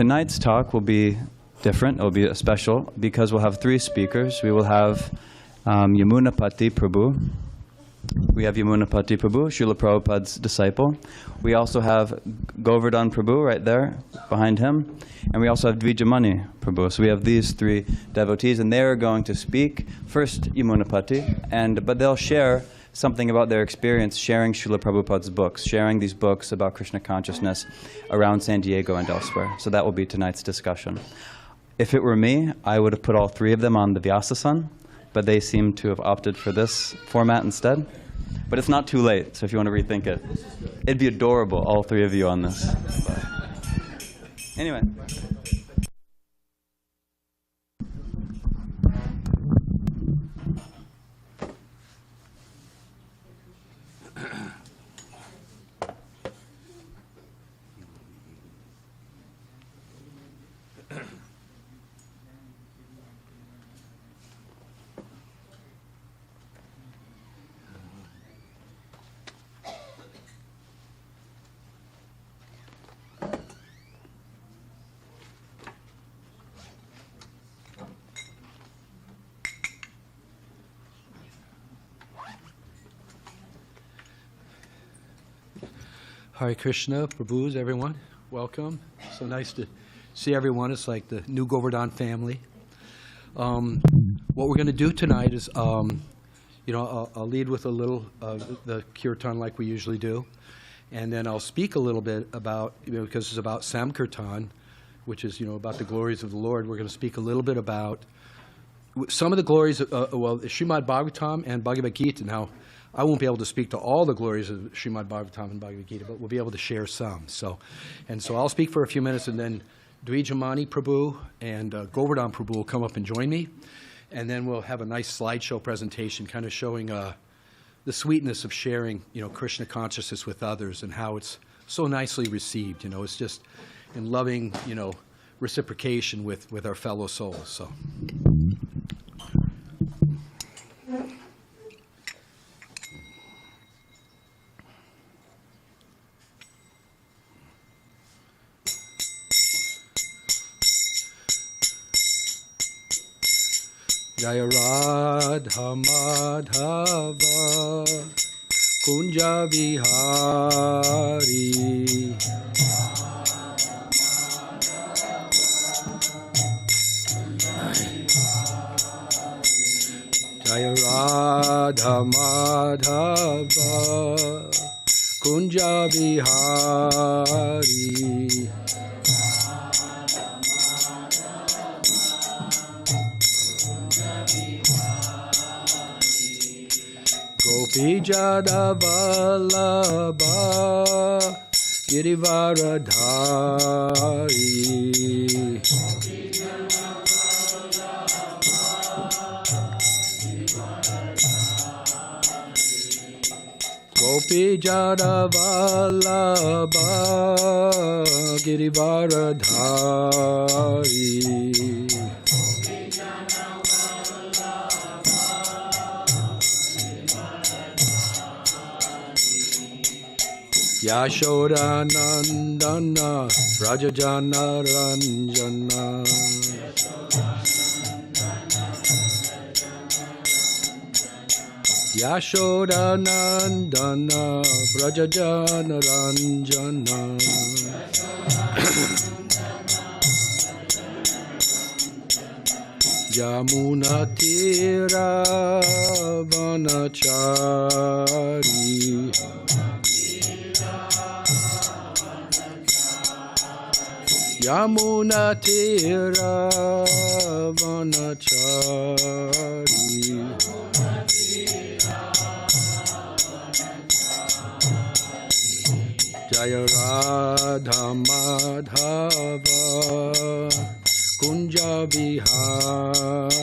tonight's talk will be different. It will be a special because we'll have three speakers. We will have Yamunapati Prabhu. We have Yamunapati Prabhu, Srila Prabhupada's disciple. We also have Govardhana Prabhu right there behind him. And we also have Dvijamani Prabhu. So we have these three devotees, and they are going to speak. First, Yamunapati, but they'll share something about their experience sharing Srila Prabhupada's books, sharing these books about Krishna consciousness around San Diego and elsewhere. So that will be tonight's discussion. If it were me, I would have put all three of them on the Vyasa-san, but they seem to have opted for this format instead. But it's not too late, so if you want to rethink it. It'd be adorable, all three of you on this. But anyway. Hare Krishna, Prabhus, everyone. Welcome. So nice to see everyone. It's like the new Govardhana family. What we're going to do tonight is, I'll lead with a little the kirtan like we usually do. And then I'll speak a little bit about, because it's about Sankirtana, which is, about the glories of the Lord. We're going to speak a little bit about some of the glories, Srimad Bhagavatam and Bhagavad Gita. Now, I won't be able to speak to all the glories of Srimad Bhagavatam and Bhagavad Gita, but we'll be able to share some. So I'll speak for a few minutes, and then Dvijamani Prabhu and Govardhana Prabhu will come up and join me. And then we'll have a nice slideshow presentation kind of showing the sweetness of sharing, Krishna consciousness with others and how it's so nicely received. It's just in loving, reciprocation with our fellow souls. So. Jaya Radha Madhava Kunja Vihari Jaya Radha Madhava Kunja Vihari Gopijada Vallabha Girivaradhari Gopijada Vallabha Girivaradhari Yashoda Nandana Rajajana Ranjana Yashoda Nandana Rajajana Ranjana Yamuna Tira Vanachari Yamuna Tira Vanachari Jaya Radha Madhava Kunja Vihari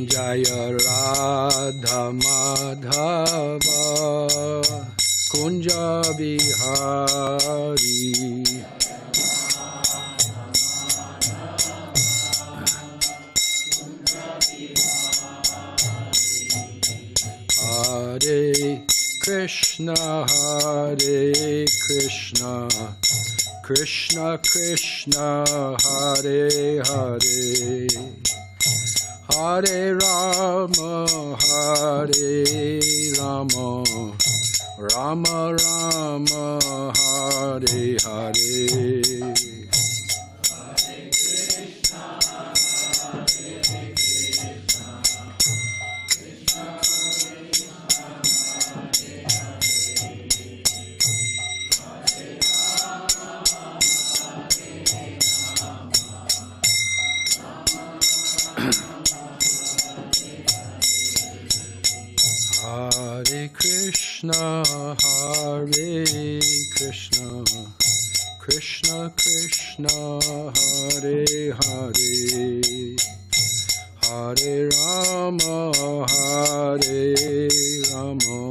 Jaya Radha Madhava Kunja Vihari Hare Krishna, Hare Krishna, Krishna Krishna, Hare Hare, Hare Rama, Hare Rama, Rama Rama, Hare Hare. Hare Krishna, Hare Krishna, Krishna Krishna, Hare Hare, Hare Rama, Hare Rama,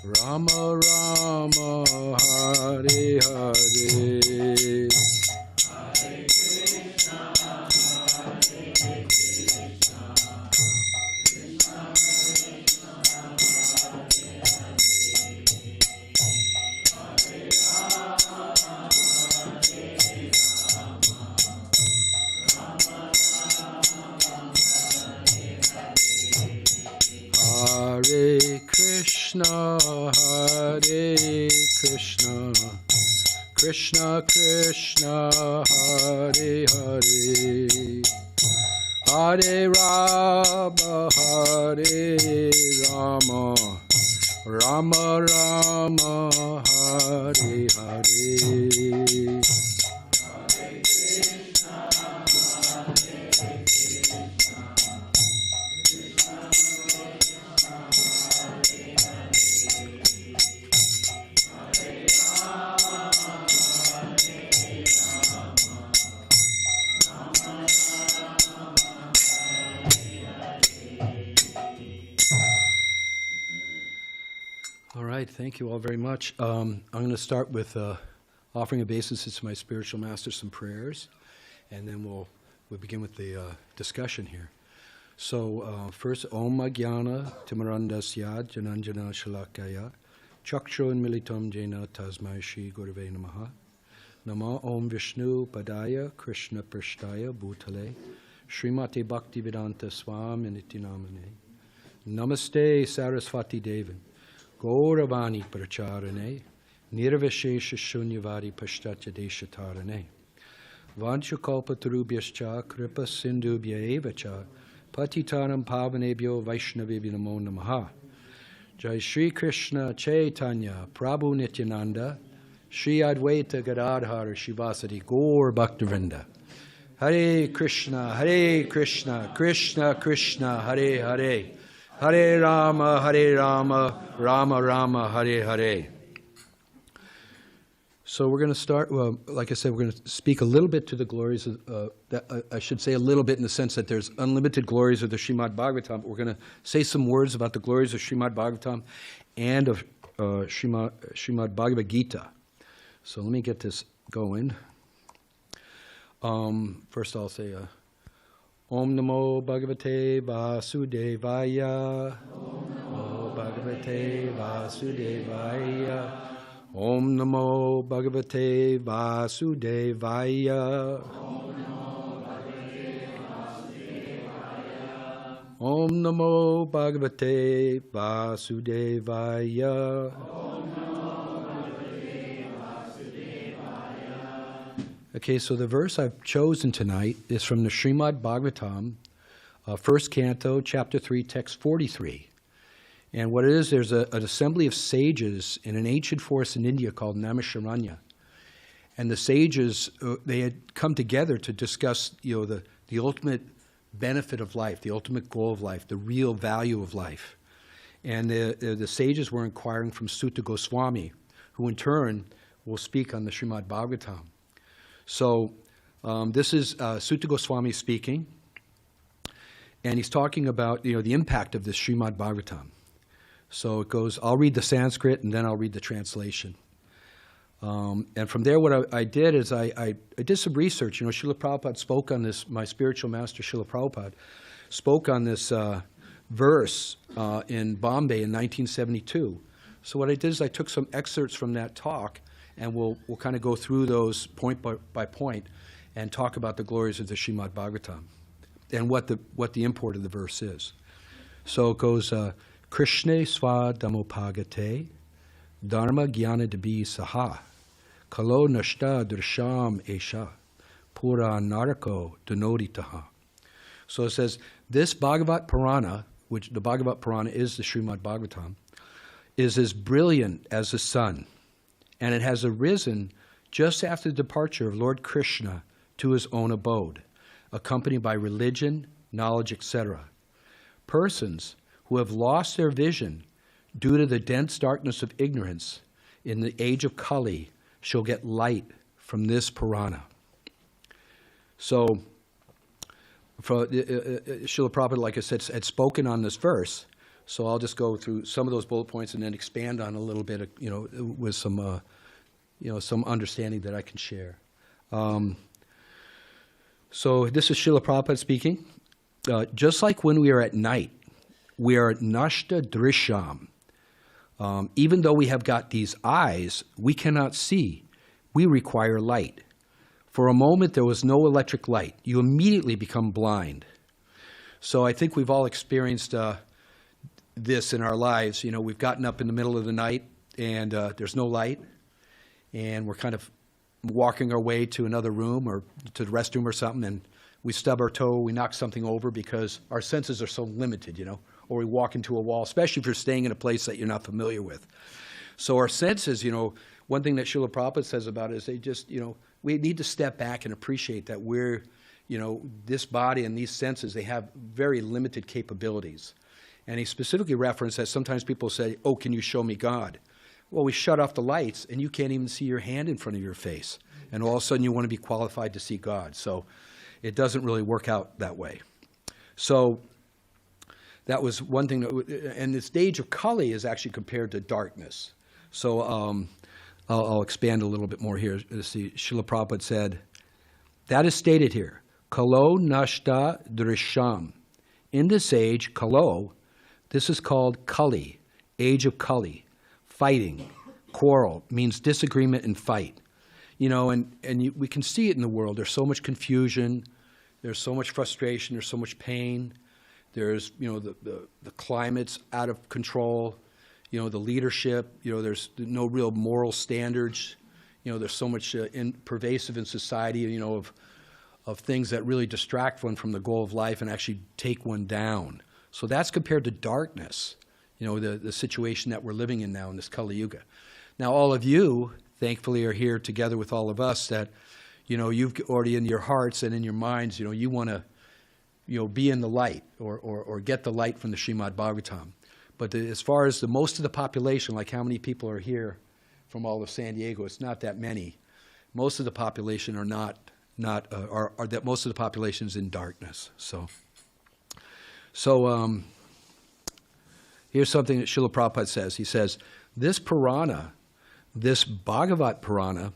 Rama Rama, Hare Hare. Hare Krishna, Hare Krishna, Krishna Krishna, Hare Hare, Hare Rama, Hare Rama, Rama Rama, Hare Hare. All right, thank you all very much. I'm going to start with offering obeisances to my spiritual master, some prayers, and then we'll begin with the discussion here. So first, Om Ajnana Timarandasya Jananjana Shalakaya Chakshun Militam Jena Tasmai Shri Gurave Namaha Nama Om Vishnu Padaya Krishna Prishtaya Bhutale Srimati Bhakti Vedanta Swami Niti Namane Namaste Saraswati Devan Gauravani Pracharane Nirvishesha Shunyavari Pashtatya Deshatarane Vanchukalpa Tarubhyascha Kripa Sindhubhya Evacha Patitanam Pavanebhyo Vaishnavebhyo Namo Namaha Jai Shri Krishna Chaitanya Prabhu Nityananda Shri Advaita Gadadhara Shivasati Gaur Bhaktivinoda Hare Krishna, Krishna Krishna, Hare Hare Hare Rama, Rama Rama, Hare Hare. So we're going to start, like I said, we're going to speak a little bit to the glories of, I should say a little bit in the sense that there's unlimited glories of the Srimad Bhagavatam, but we're going to say some words about the glories of Srimad Bhagavatam and of Srimad Bhagavad Gita. So let me get this going. First I'll say, Om Namo Bhagavate Vasudevaya. Om Namo Bhagavate Vasudevaya. Om Namo Bhagavate Vasudevaya. Om Namo Bhagavate Vasudevaya. Okay, so the verse I've chosen tonight is from the Srimad Bhagavatam, first canto, chapter 3, text 43. And what it is, there's an assembly of sages in an ancient forest in India called Naimisharanya. And the sages, they had come together to discuss, the ultimate benefit of life, the ultimate goal of life, the real value of life. And the sages were inquiring from Sutta Goswami, who in turn will speak on the Srimad Bhagavatam. So this is Sutta Goswami speaking, and he's talking about the impact of this Srimad Bhagavatam. So it goes, I'll read the Sanskrit and then I'll read the translation. And from there what I did is I did some research. Srila Prabhupada spoke on this, my spiritual master Srila Prabhupada spoke on this verse in Bombay in 1972. So what I did is I took some excerpts from that talk, and we'll kind of go through those point by point and talk about the glories of the Srimad Bhagavatam and what the import of the verse is. So it goes, Krishna sva damopagate dharma jnana debi saha kalo nashta drisham esha pura narako dunoditaha. So it says, this Bhagavat Purana, which the Bhagavat Purana is the Srimad Bhagavatam, is as brilliant as the sun, and it has arisen just after the departure of Lord Krishna to his own abode, accompanied by religion, knowledge, etc. Persons who have lost their vision due to the dense darkness of ignorance in the age of Kali shall get light from this Purana. So, Srila Prabhupada, like I said, had spoken on this verse, so I'll just go through some of those bullet points and then expand on a little bit, with some, some understanding that I can share. So this is Srila Prabhupada speaking. Just like when we are at night, we are nashta drisham. Even though we have got these eyes, we cannot see. We require light. For a moment, there was no electric light. You immediately become blind. So I think we've all experienced this in our lives. We've gotten up in the middle of the night, and there's no light, and we're kind of walking our way to another room or to the restroom or something, and we stub our toe, we knock something over because our senses are so limited, or we walk into a wall, especially if you're staying in a place that you're not familiar with. So our senses, one thing that Srila Prabhupada says about it is they just, we need to step back and appreciate that we're, this body and these senses, they have very limited capabilities. And he specifically referenced that sometimes people say, oh, can you show me God? Well, we shut off the lights, and you can't even see your hand in front of your face. And all of a sudden, you want to be qualified to see God. So it doesn't really work out that way. So that was one thing. And the stage of Kali is actually compared to darkness. So I'll expand a little bit more here. See, Srila Prabhupada said, that is stated here, Kalo nashta drisham. In this age, Kalo, this is called Kali, age of Kali. Fighting, quarrel, means disagreement and fight. We can see it in the world. There's so much confusion. There's so much frustration. There's so much pain. There's, the climate's out of control. The leadership, there's no real moral standards. There's so much pervasive in society, of things that really distract one from the goal of life and actually take one down. So that's compared to darkness. The situation that we're living in now in this Kali Yuga. Now, all of you, thankfully, are here together with all of us that, you've already in your hearts and in your minds, you want to, be in the light or get the light from the Srimad Bhagavatam. But as far as most of the population, like how many people are here from all of San Diego, it's not that many. Most of the population are that most of the population is in darkness. So here's something that Srila Prabhupada says. He says, this Purana, this Bhagavat Purana,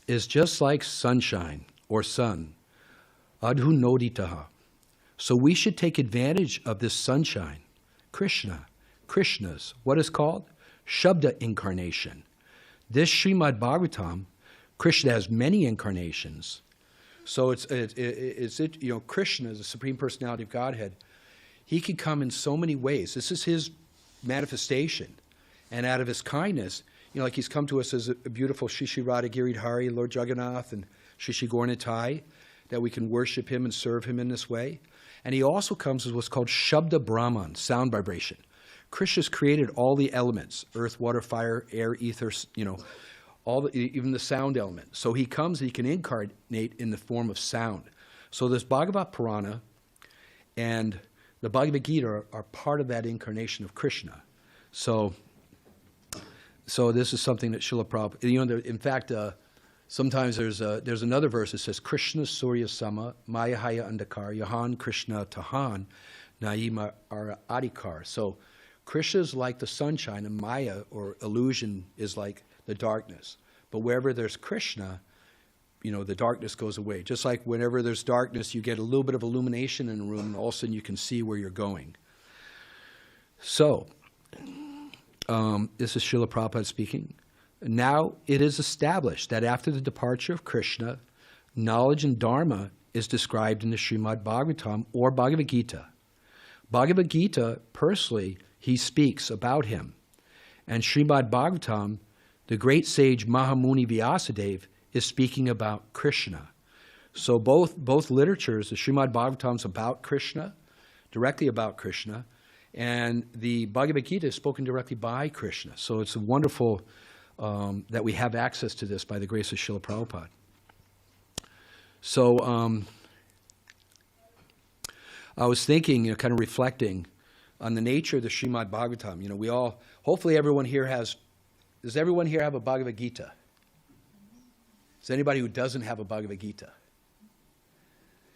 is just like sunshine or sun, adhunoditaha. So we should take advantage of this sunshine, Krishna's, what is called? Shabda incarnation. This Srimad Bhagavatam, Krishna has many incarnations. So Krishna, the Supreme Personality of Godhead, he can come in so many ways. This is his manifestation. And out of his kindness, like he's come to us as a beautiful Shri Radha Giridhari, Lord Jagannath, and Shri Gauranitai, that we can worship him and serve him in this way. And he also comes as what's called Shabda Brahman, sound vibration. Krishna's created all the elements, earth, water, fire, air, ether, even the sound element. So he comes and he can incarnate in the form of sound. So this Bhagavat Purana and the Bhagavad Gita are part of that incarnation of Krishna. So this is something that Srila Prabhupada, in fact, sometimes there's another verse that says, Krishna Surya Sama, Maya Haya Andakar, Yahan Krishna Tahan, Naima Ara Adhikar. So Krishna is like the sunshine, and Maya, or illusion, is like the darkness. But wherever there's Krishna, the darkness goes away. Just like whenever there's darkness, you get a little bit of illumination in a room, and all of a sudden you can see where you're going. So, this is Srila Prabhupada speaking. Now it is established that after the departure of Krishna, knowledge and dharma is described in the Srimad Bhagavatam or Bhagavad Gita. Bhagavad Gita, personally, he speaks about him. And Srimad Bhagavatam, the great sage Mahamuni Vyasadeva, is speaking about Krishna. So both literatures, the Srimad Bhagavatam's about Krishna, directly about Krishna, and the Bhagavad Gita is spoken directly by Krishna. So it's wonderful that we have access to this by the grace of Srila Prabhupada. So I was thinking, kind of reflecting on the nature of the Srimad Bhagavatam. We all, hopefully everyone here does everyone here have a Bhagavad Gita? Is there anybody who doesn't have a Bhagavad Gita?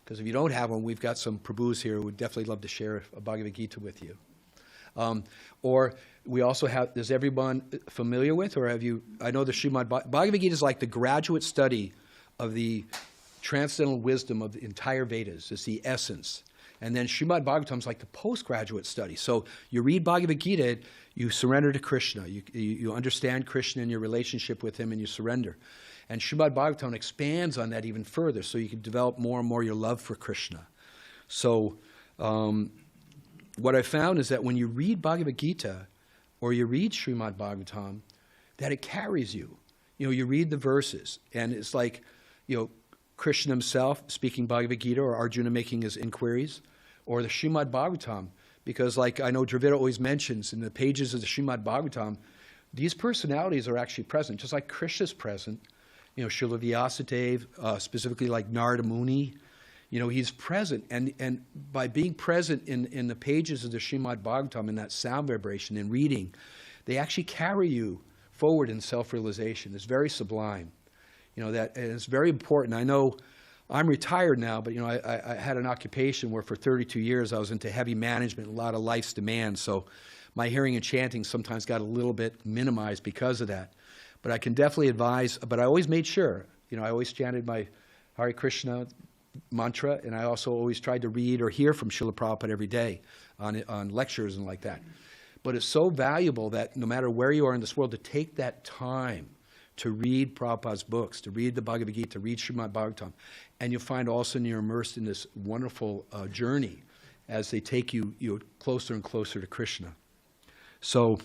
Because if you don't have one, we've got some Prabhus here who would definitely love to share a Bhagavad Gita with you. Or we also have, is everyone familiar with, or have you, I know the Bhagavad Gita is like the graduate study of the transcendental wisdom of the entire Vedas. It's the essence. And then Srimad Bhagavatam is like the postgraduate study. So you read Bhagavad Gita, you surrender to Krishna. You understand Krishna and your relationship with him, and you surrender. And Srimad Bhagavatam expands on that even further, so you can develop more and more your love for Krishna. So what I found is that when you read Bhagavad Gita, or you read Srimad Bhagavatam, that it carries you. You read the verses, and it's like, Krishna himself speaking Bhagavad Gita, or Arjuna making his inquiries, or the Srimad Bhagavatam, because like I know Dravida always mentions in the pages of the Srimad Bhagavatam, these personalities are actually present, just like Krishna's present. Srila Vyasadeva, specifically like Narada Muni, he's present. And by being present in the pages of the Srimad Bhagavatam, in that sound vibration and reading, they actually carry you forward in self-realization. It's very sublime. That, and it's very important. I know I'm retired now, but I had an occupation where for 32 years I was into heavy management, a lot of life's demands. So my hearing and chanting sometimes got a little bit minimized because of that. But I can definitely advise, but I always made sure, I always chanted my Hare Krishna mantra, and I also always tried to read or hear from Srila Prabhupada every day on lectures and like that. But it's so valuable that no matter where you are in this world, to take that time to read Prabhupada's books, to read the Bhagavad Gita, to read Srimad Bhagavatam, and you'll find all of a sudden you're immersed in this wonderful journey as they take you closer and closer to Krishna. So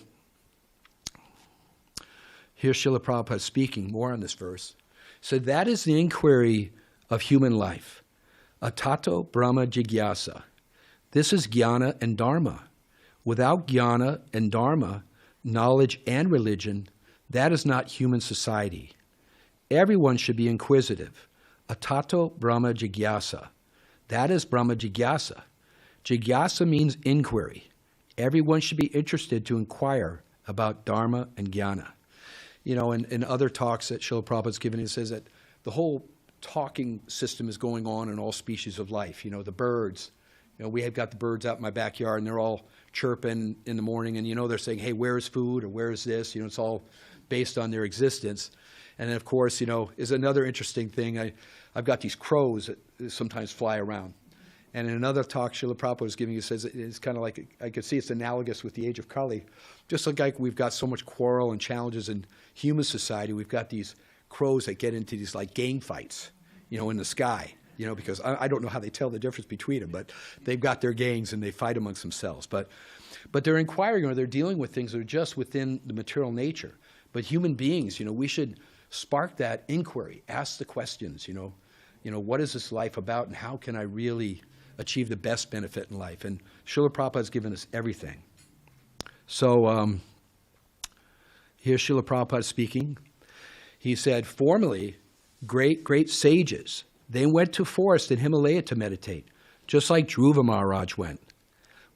here's Srila Prabhupada speaking more on this verse. So that is the inquiry of human life. Atato Brahma Jigyasa. This is jnana and dharma. Without jnana and dharma, knowledge and religion, that is not human society. Everyone should be inquisitive. Atato Brahma Jigyasa. That is Brahma Jigyasa. Jigyasa means inquiry. Everyone should be interested to inquire about dharma and jnana. In other talks that Srila Prabhupada's given, it says that the whole talking system is going on in all species of life. The birds. We have got the birds out in my backyard, and they're all chirping in the morning, and they're saying, hey, where's food, or where's this? It's all based on their existence. And then, of course, is another interesting thing. I've got these crows that sometimes fly around. And in another talk Srila Prabhupada was giving, he says it's kind of like, I could see it's analogous with the age of Kali. Just like we've got so much quarrel and challenges in human society, we've got these crows that get into these like gang fights, in the sky, because I don't know how they tell the difference between them, but they've got their gangs and they fight amongst themselves. But they're inquiring, or they're dealing with things that are just within the material nature. But human beings, we should spark that inquiry, ask the questions, what is this life about, and how can I really achieve the best benefit in life? And Srila Prabhupada has given us everything. So here's Srila Prabhupada speaking. He said, formerly, great sages, they went to forest in Himalaya to meditate, just like Dhruva Maharaj went.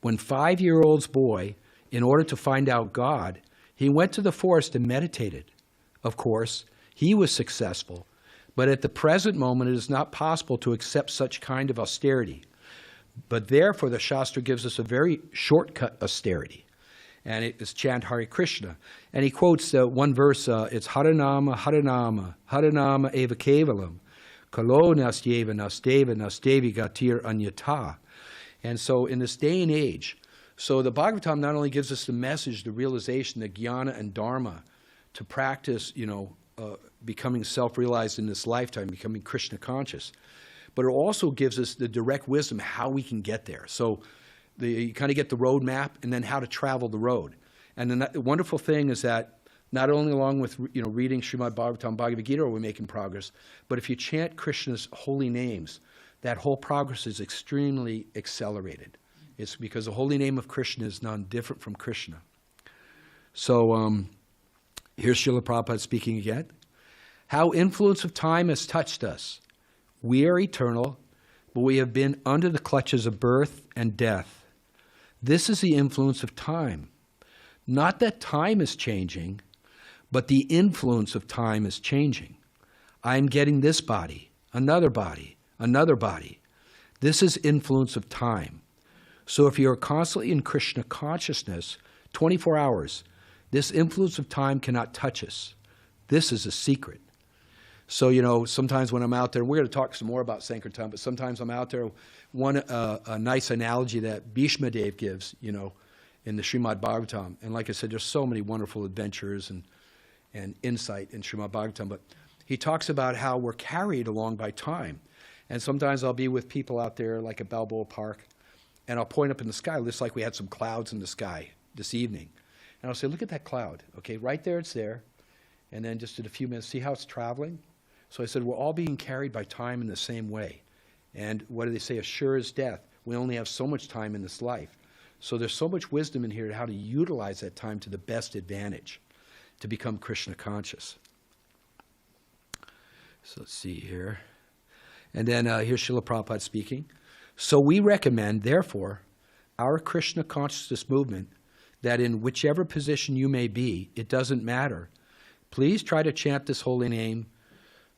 When 5-year-old's boy, in order to find out God, he went to the forest and meditated. Of course, he was successful, but at the present moment it is not possible to accept such kind of austerity. But therefore the Shastra gives us a very shortcut austerity. And it is chant Hare Krishna. And he quotes one verse, it's Haranama, Haranama, Haranama eva kevalam, Kalo nastyeva, nasteva, nastevi gatir anyata. And so in this day and age, So the Bhagavatam not only gives us the message, the realization, the jnana and dharma to practice, becoming self-realized in this lifetime, becoming Krishna conscious, but it also gives us the direct wisdom how we can get there. So you kind of get the road map and then how to travel the road. And then the wonderful thing is that not only along with reading Srimad Bhagavatam, Bhagavad Gita are we making progress, but if you chant Krishna's holy names, that whole progress is extremely accelerated. It's because the holy name of Krishna is none different from Krishna. So here's Srila Prabhupada speaking again. How influence of time has touched us. We are eternal, but we have been under the clutches of birth and death. This is the influence of time. Not that time is changing, but the influence of time is changing. I am getting this body, another body, another body. This is influence of time. So if you are constantly in Krishna consciousness, 24 hours, this influence of time cannot touch us. This is a secret. So, sometimes when I'm out there, we're going to talk some more about Sankirtana, but sometimes I'm out there, a nice analogy that Bhishma Dev gives, in the Srimad Bhagavatam. And like I said, there's so many wonderful adventures and insight in Srimad Bhagavatam, but he talks about how we're carried along by time. And sometimes I'll be with people out there, like at Balboa Park, and I'll point up in the sky, just like we had some clouds in the sky this evening. And I'll say, look at that cloud. Okay, right there, it's there. And then just in a few minutes, see how it's traveling? So I said, we're all being carried by time in the same way. And what do they say? As sure as death. We only have so much time in this life. So there's so much wisdom in here to how to utilize that time to the best advantage to become Krishna conscious. So let's see here. And then here's Srila Prabhupada speaking. So we recommend, therefore, our Krishna consciousness movement that in whichever position you may be, it doesn't matter. Please try to chant this holy name.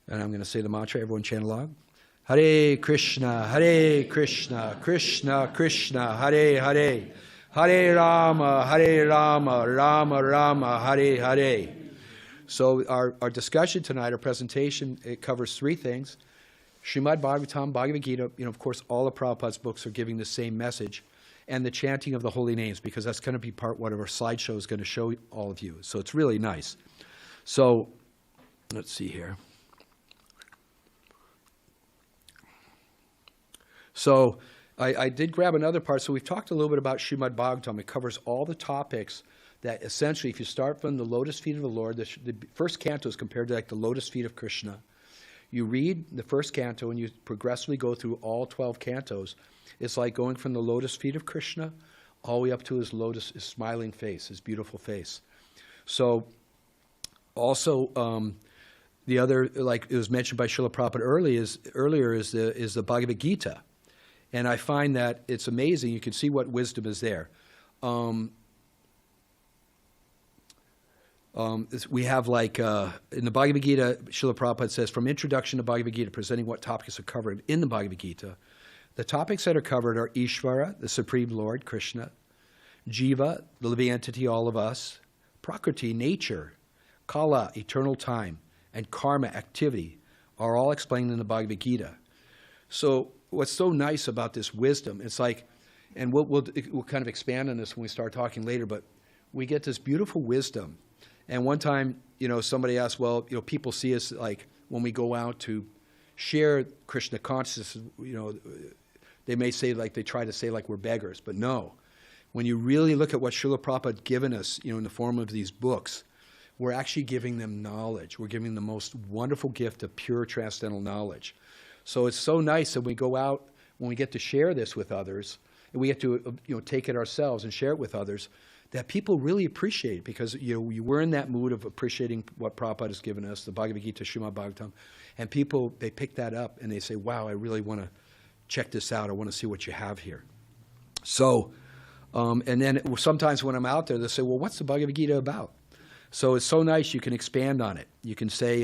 And I'm going to say the mantra. Everyone chant along. Hare Krishna, Krishna Krishna, Hare Hare. Hare Rama, Rama Rama, Hare Hare. So our discussion tonight, our presentation, it covers three things. Srimad Bhagavatam, Bhagavad Gita, of course, all of Prabhupada's books are giving the same message, and the chanting of the holy names, because that's going to be part what our slideshow is going to show all of you. So it's really nice. So let's see here. So I did grab another part. So we've talked a little bit about Srimad Bhagavatam. It covers all the topics that essentially, if you start from the lotus feet of the Lord, the first canto is compared to like the lotus feet of Krishna. You read the first canto and you progressively go through all 12 cantos. It's like going from the lotus feet of Krishna all the way up to his smiling face, his beautiful face. So also the other, like it was mentioned by Srila Prabhupada earlier, is the Bhagavad Gita. And I find that it's amazing. You can see what wisdom is there. We have like, in the Bhagavad Gita, Srila Prabhupada says, from introduction to Bhagavad Gita, presenting what topics are covered in the Bhagavad Gita, the topics that are covered are Ishvara, the Supreme Lord, Krishna, Jiva, the living entity, all of us, Prakriti, nature, Kala, eternal time, and Karma, activity, are all explained in the Bhagavad Gita. So what's so nice about this wisdom, it's like, and we'll kind of expand on this when we start talking later, but we get this beautiful wisdom. And one time, somebody asked, well, people see us like when we go out to share Krishna consciousness, they may say like, they try to say like we're beggars, but no. When you really look at what Srila Prabhupada had given us, in the form of these books, we're actually giving them knowledge. We're giving the most wonderful gift of pure transcendental knowledge. So it's so nice that we go out, when we get to share this with others, and we get to take it ourselves and share it with others, that people really appreciate it, because we're in that mood of appreciating what Prabhupada has given us, the Bhagavad Gita, Srimad Bhagavatam, and people, they pick that up and they say, wow, I really want to check this out. I want to see what you have here. So, and then sometimes when I'm out there, they'll say, well, what's the Bhagavad Gita about? So it's so nice you can expand on it. You can say,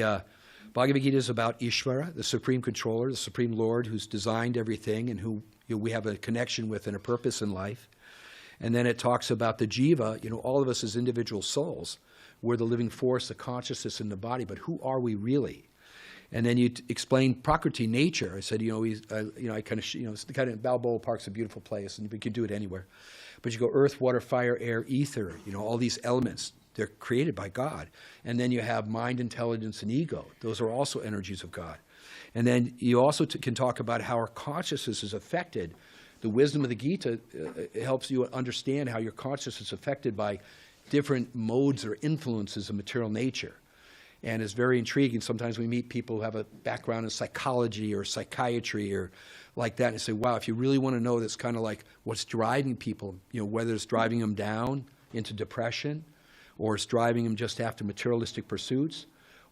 Bhagavad Gita is about Ishvara, the Supreme Controller, the Supreme Lord who's designed everything and who we have a connection with and a purpose in life. And then it talks about the Jiva, all of us as individual souls. We're the living force, the consciousness in the body, but who are we really? And then you explain Prakriti, nature. I said, I kind of, Balboa Park's a beautiful place, and we can do it anywhere. But you go earth, water, fire, air, ether, all these elements, they're created by God. And then you have mind, intelligence, and ego. Those are also energies of God. And then you also can talk about how our consciousness is affected. The wisdom of the Gita helps you understand how your consciousness is affected by different modes or influences of material nature. And it's very intriguing. Sometimes we meet people who have a background in psychology or psychiatry or like that, and say, wow, if you really want to know, that's kind of like what's driving people, whether it's driving them down into depression, or it's driving them just after materialistic pursuits,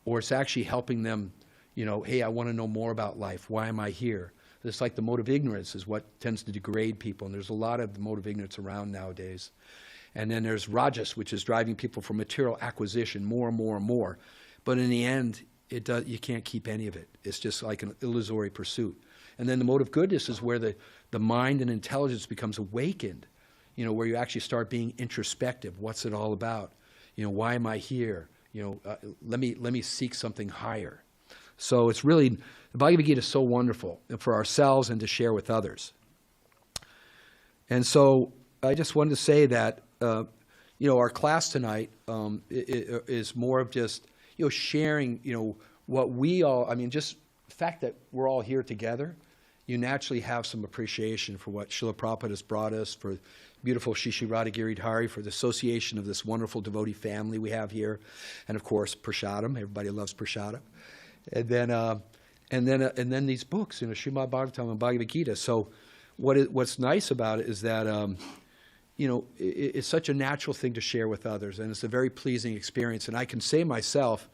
or it's actually helping them, hey, I want to know more about life. Why am I here? It's like the mode of ignorance is what tends to degrade people, and there's a lot of the mode of ignorance around nowadays. And then there's rajas, which is driving people for material acquisition, more and more and more. But in the end, you can't keep any of it. It's just like an illusory pursuit. And then the mode of goodness is where the mind and intelligence becomes awakened, where you actually start being introspective. What's it all about? Why am I here? Let me seek something higher. So it's really, the Bhagavad Gita is so wonderful for ourselves and to share with others. And so I just wanted to say that, our class tonight is more of just, sharing, what we all, just the fact that we're all here together, you naturally have some appreciation for what Srila Prabhupada has brought us, for beautiful Shishi Radhagiridhari, for the association of this wonderful devotee family we have here, and of course, Prasadam. Everybody loves Prasadam. And then these books, Srimad Bhagavatam and Bhagavad Gita. So what's nice about it is that, it's such a natural thing to share with others, and it's a very pleasing experience. And I can say myself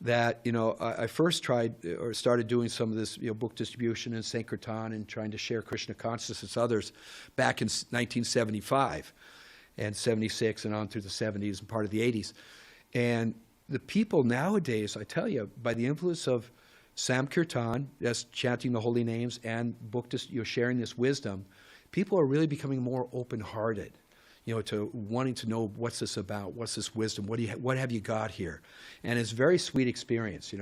that, I first tried or started doing some of this, book distribution in Sankirtana and trying to share Krishna consciousness with others back in 1975 and 76 and on through the 70s and part of the 80s. And the people nowadays, I tell you, by the influence of Sankirtan, that's chanting the holy names, and sharing this wisdom, people are really becoming more open-hearted, to wanting to know what's this about, what's this wisdom, what have you got here? And it's a very sweet experience,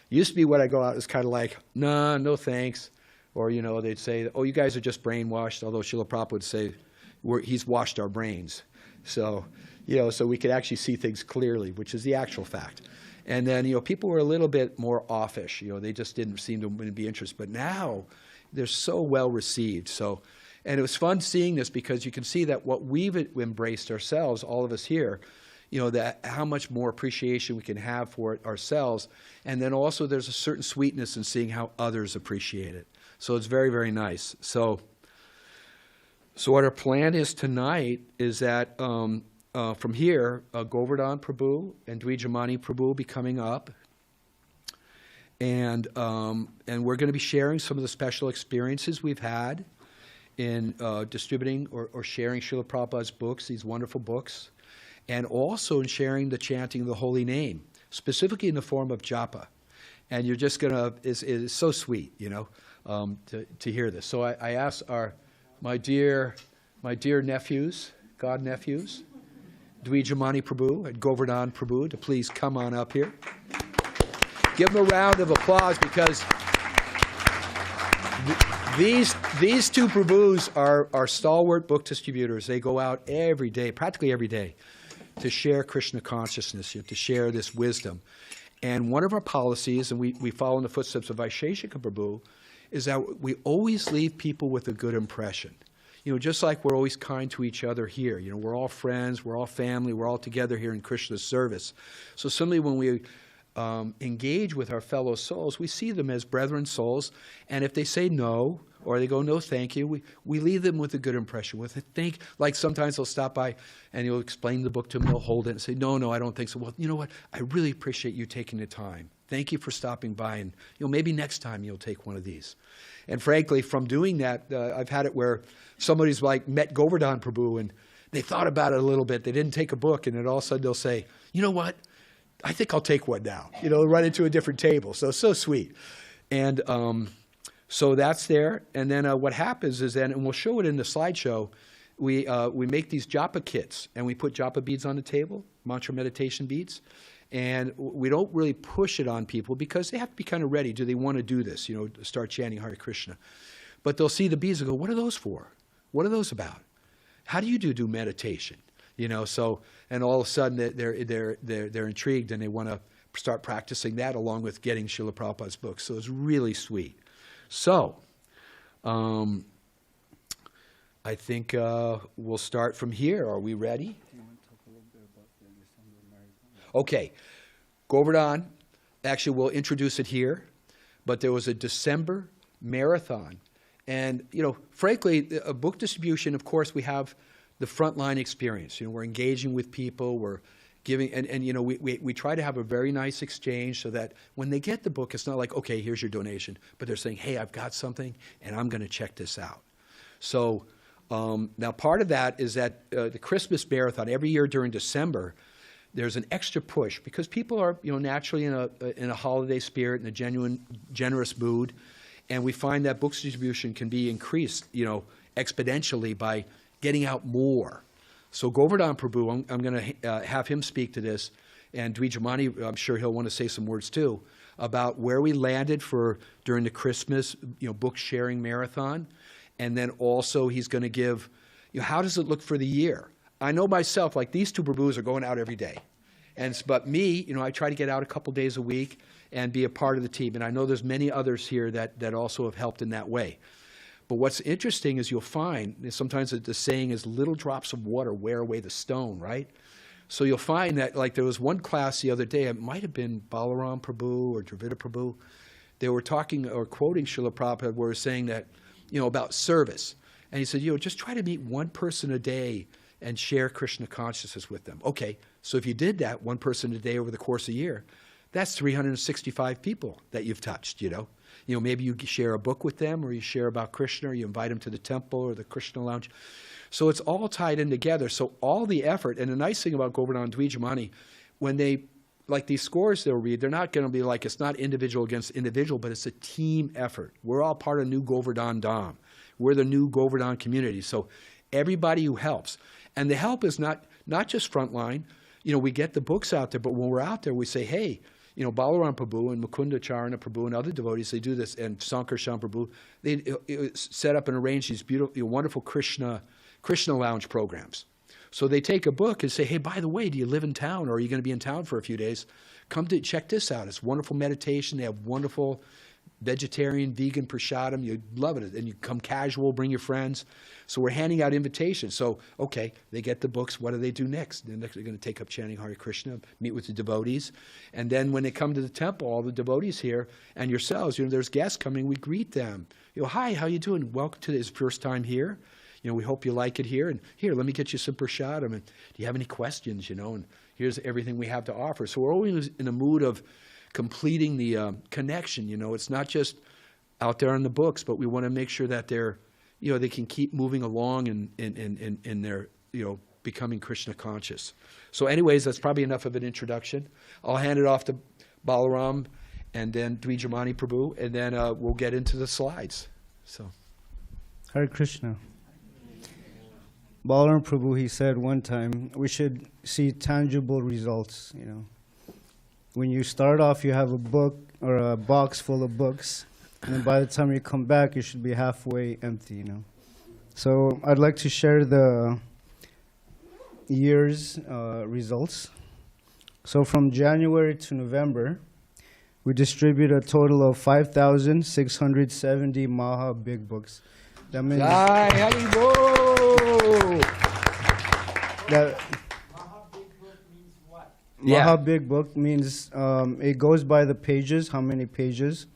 Used to be when I go out, it's kind of like, nah, no thanks. Or, they'd say, oh, you guys are just brainwashed, although Srila Prabhupada would say, he's washed our brains. So, so we could actually see things clearly, which is the actual fact. And then, people were a little bit more offish, they just didn't seem to be interested. But now, they're so well received. And it was fun seeing this because you can see that what we've embraced ourselves, all of us here, that how much more appreciation we can have for it ourselves. And then also there's a certain sweetness in seeing how others appreciate it. So it's very, very nice. So what our plan is tonight is that from here, Govardhana Prabhu and Dvijamani Prabhu will be coming up. And we're going to be sharing some of the special experiences we've had in distributing or sharing Srila Prabhupada's books, these wonderful books, and also in sharing the chanting of the holy name, specifically in the form of japa. And you're just going to, it's so sweet, to hear this. So I asked my dear nephews, god nephews, Dvijamani Prabhu and Govardhana Prabhu, to please come on up here. Give them a round of applause because these two Prabhus are stalwart book distributors. They go out every day, practically every day, to share Krishna consciousness, to share this wisdom. And one of our policies, and we follow in the footsteps of Vaisheshika Prabhu, is that we always leave people with a good impression. Just like we're always kind to each other here. We're all friends, we're all family, we're all together here in Krishna's service. So similarly, when we engage with our fellow souls, we see them as brethren souls, and if they say no, or they go, no, thank you, we leave them with a good impression, with a think. Like sometimes they'll stop by and you'll explain the book to them, they'll hold it and say, no, I don't think so. Well, you know what, I really appreciate you taking the time. Thank you for stopping by, and maybe next time you'll take one of these. And frankly, from doing that, I've had it where somebody's like met Govardhana Prabhu and they thought about it a little bit, they didn't take a book, and then all of a sudden they'll say, you know what, I think I'll take one now, run into a different table. So sweet. And so that's there. And then what happens is then, and we'll show it in the slideshow, we make these japa kits, and we put japa beads on the table, mantra meditation beads. And we don't really push it on people because they have to be kind of ready. Do they want to do this, start chanting Hare Krishna? But they'll see the beads and go, what are those for? What are those about? how do you do meditation? You know, so, and all of a sudden they're intrigued and they want to start practicing that along with getting Srila Prabhupada's books. So it's really sweet. So, I think we'll start from here. Are we ready? Okay. Govardhana, actually we'll introduce it here, but there was a December marathon. And, you know, frankly, a book distribution, of course, we have the frontline experience. You know, we're engaging with people, we're giving, and you know, we try to have a very nice exchange so that when they get the book, it's not like, okay, here's your donation, but they're saying, hey, I've got something, and I'm going to check this out. So now part of that is that the Christmas marathon, every year during December, there's an extra push because people are, you know, naturally in a holiday spirit, in a generous mood, and we find that books distribution can be increased, you know, exponentially by getting out more. So Govardhana Prabhu, I'm going to have him speak to this, and Dvijamani, I'm sure he'll want to say some words too, about where we landed during the Christmas, you know, book sharing marathon, and then also he's going to give, you know, how does it look for the year? I know myself, like these two Prabhus are going out every day. But me, you know, I try to get out a couple days a week and be a part of the team. And I know there's many others here that also have helped in that way. But what's interesting is you'll find, sometimes the saying is little drops of water wear away the stone, right? So you'll find that, like there was one class the other day, it might have been Balaram Prabhu or Dravida Prabhu, they were talking or quoting Srila Prabhupada where saying that, you know, about service. And he said, you know, just try to meet one person a day and share Krishna consciousness with them. Okay, so if you did that, one person a day over the course of a year, that's 365 people that you've touched, you know. You know, maybe you share a book with them, or you share about Krishna, or you invite them to the temple or the Krishna lounge. So it's all tied in together. So all the effort, and the nice thing about Govardhana and Dvijamani, when they, like these scores they'll read, they're not going to be like, it's not individual against individual, but it's a team effort. We're all part of New Govardhana Dham. We're the New Govardhana community. So everybody who helps. And the help is not just frontline. You know, we get the books out there, but when we're out there, we say, hey, you know, Balaram Prabhu and Mukunda Charana Prabhu and other devotees, they do this, and Sankirtana Prabhu, they set up and arrange these beautiful, you know, wonderful Krishna lounge programs. So they take a book and say, hey, by the way, do you live in town, or are you going to be in town for a few days? Come to check this out. It's wonderful meditation. They have wonderful vegetarian, vegan prasadam. You'd love it. And you come casual, bring your friends. So we're handing out invitations. So, okay, they get the books. What do they do next? They're going to take up chanting Hare Krishna, meet with the devotees. And then when they come to the temple, all the devotees here and yourselves, you know, there's guests coming, we greet them. You know, hi, how you doing? Welcome to this first time here. You know, we hope you like it here. And here, let me get you some prasadam. And do you have any questions, you know? And here's everything we have to offer. So we're always in a mood of completing the connection. You know, it's not just out there on the books, but we want to make sure that they're, you know, they can keep moving along in their, you know, becoming Krishna conscious. So anyways, that's probably enough of an introduction. I'll hand it off to Balaram and then Dvijamani Prabhu, and then we'll get into the slides. So, Hare Krishna. Balaram Prabhu, he said one time, we should see tangible results, you know. When you start off, you have a book or a box full of books, and by the time you come back, you should be halfway empty, you know. So I'd like to share the year's results. So from January to November, we distribute a total of 5,670 Maha Big Books. That means that Maha Big Book means it goes by the pages, how many pages.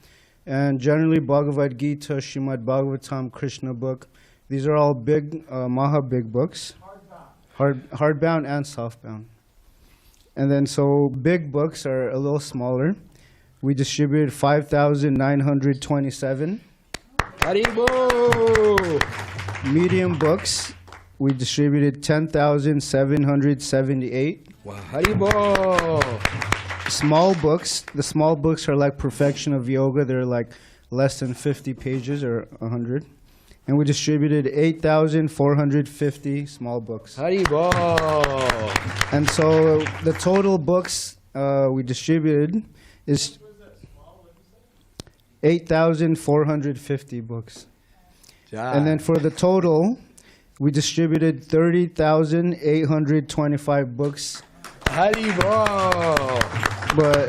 And generally Bhagavad Gita, Srimad Bhagavatam, Krishna book, these are all big, Maha Big Books. Hardbound and softbound. And then so big books are a little smaller. We distributed 5,927. Haribo! Medium books, we distributed 10,778. Wow, Haribo! Small books, the small books are like Perfection of Yoga. They're like less than 50 pages or 100. And we distributed 8,450 small books. Haribo! And so the total books we distributed is 8,450 books. And then for the total, We distributed 30,825 books, Haribol! but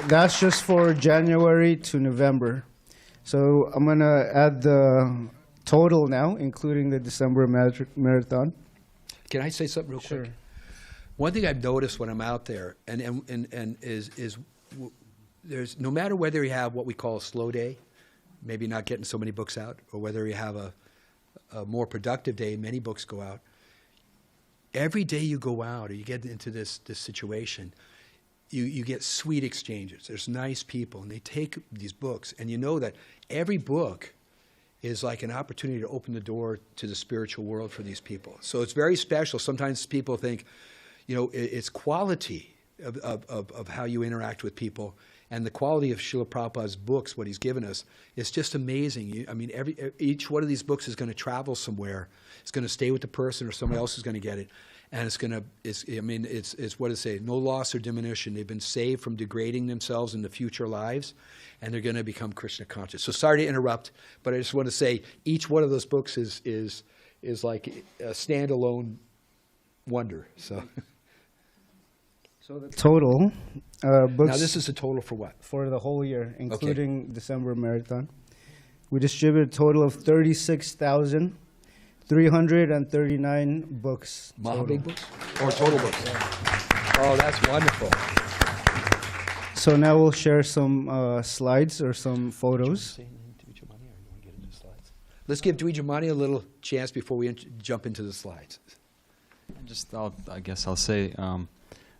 that's just for January to November. So I'm going to add the total now, including the December marathon. Can I say something real quick? Sure. One thing I've noticed when I'm out there, there's no matter whether you have what we call a slow day, maybe not getting so many books out, or whether you have a more productive day, many books go out. Every day you go out or you get into this situation, you get sweet exchanges. There's nice people, and they take these books, and you know that every book is like an opportunity to open the door to the spiritual world for these people. So it's very special. Sometimes people think, it's quality of how you interact with people. And the quality of Srila Prabhupada's books, what he's given us, is just amazing. Each one of these books is going to travel somewhere. It's going to stay with the person, or somebody else is going to get it. And it's what does it say? No loss or diminution. They've been saved from degrading themselves in the future lives, and they're going to become Krishna conscious. So sorry to interrupt, but I just want to say each one of those books is like a standalone wonder. So the total books. now this is the total for what? For the whole year, including December marathon. We distributed a total of 36,339 books. Mahabig books? Or total books? Oh, that's wonderful. So now we'll share some slides or some photos. Let's give Dvijamani a little chance before we jump into the slides. I guess I'll say,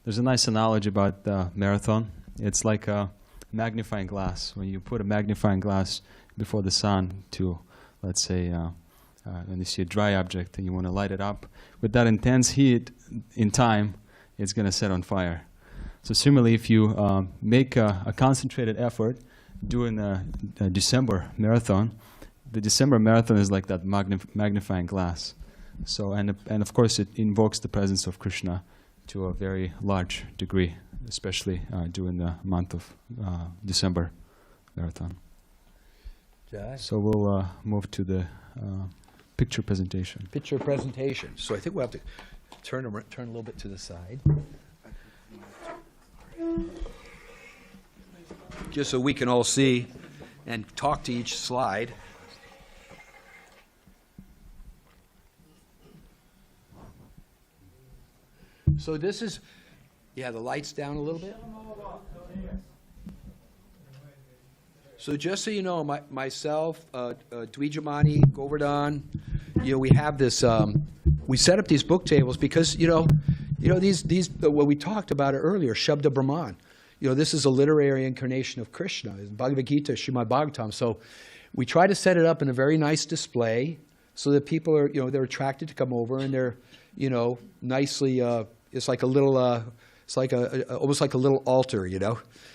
there's a nice analogy about the marathon. It's like a magnifying glass. When you put a magnifying glass before the sun to, let's say, when you see a dry object and you want to light it up, with that intense heat in time, it's going to set on fire. So similarly, if you make a concentrated effort during a December marathon, the December marathon is like that magnifying glass. So, and of course, it invokes the presence of Krishna to a very large degree, especially during the month of December marathon. So we'll move to the picture presentation. Picture presentation. So I think we'll have to turn a little bit to the side. Just so we can all see and talk to each slide. So this is, the lights down a little bit. So just so you know, myself, Dvijamani, Govardhana, we have this, we set up these book tables because, these what we talked about it earlier, Shabda Brahman. This is a literary incarnation of Krishna, Bhagavad Gita, Srimad Bhagavatam. So we try to set it up in a very nice display so that people are, they're attracted to come over, and they're, nicely, it's like a little, it's like almost like a little altar,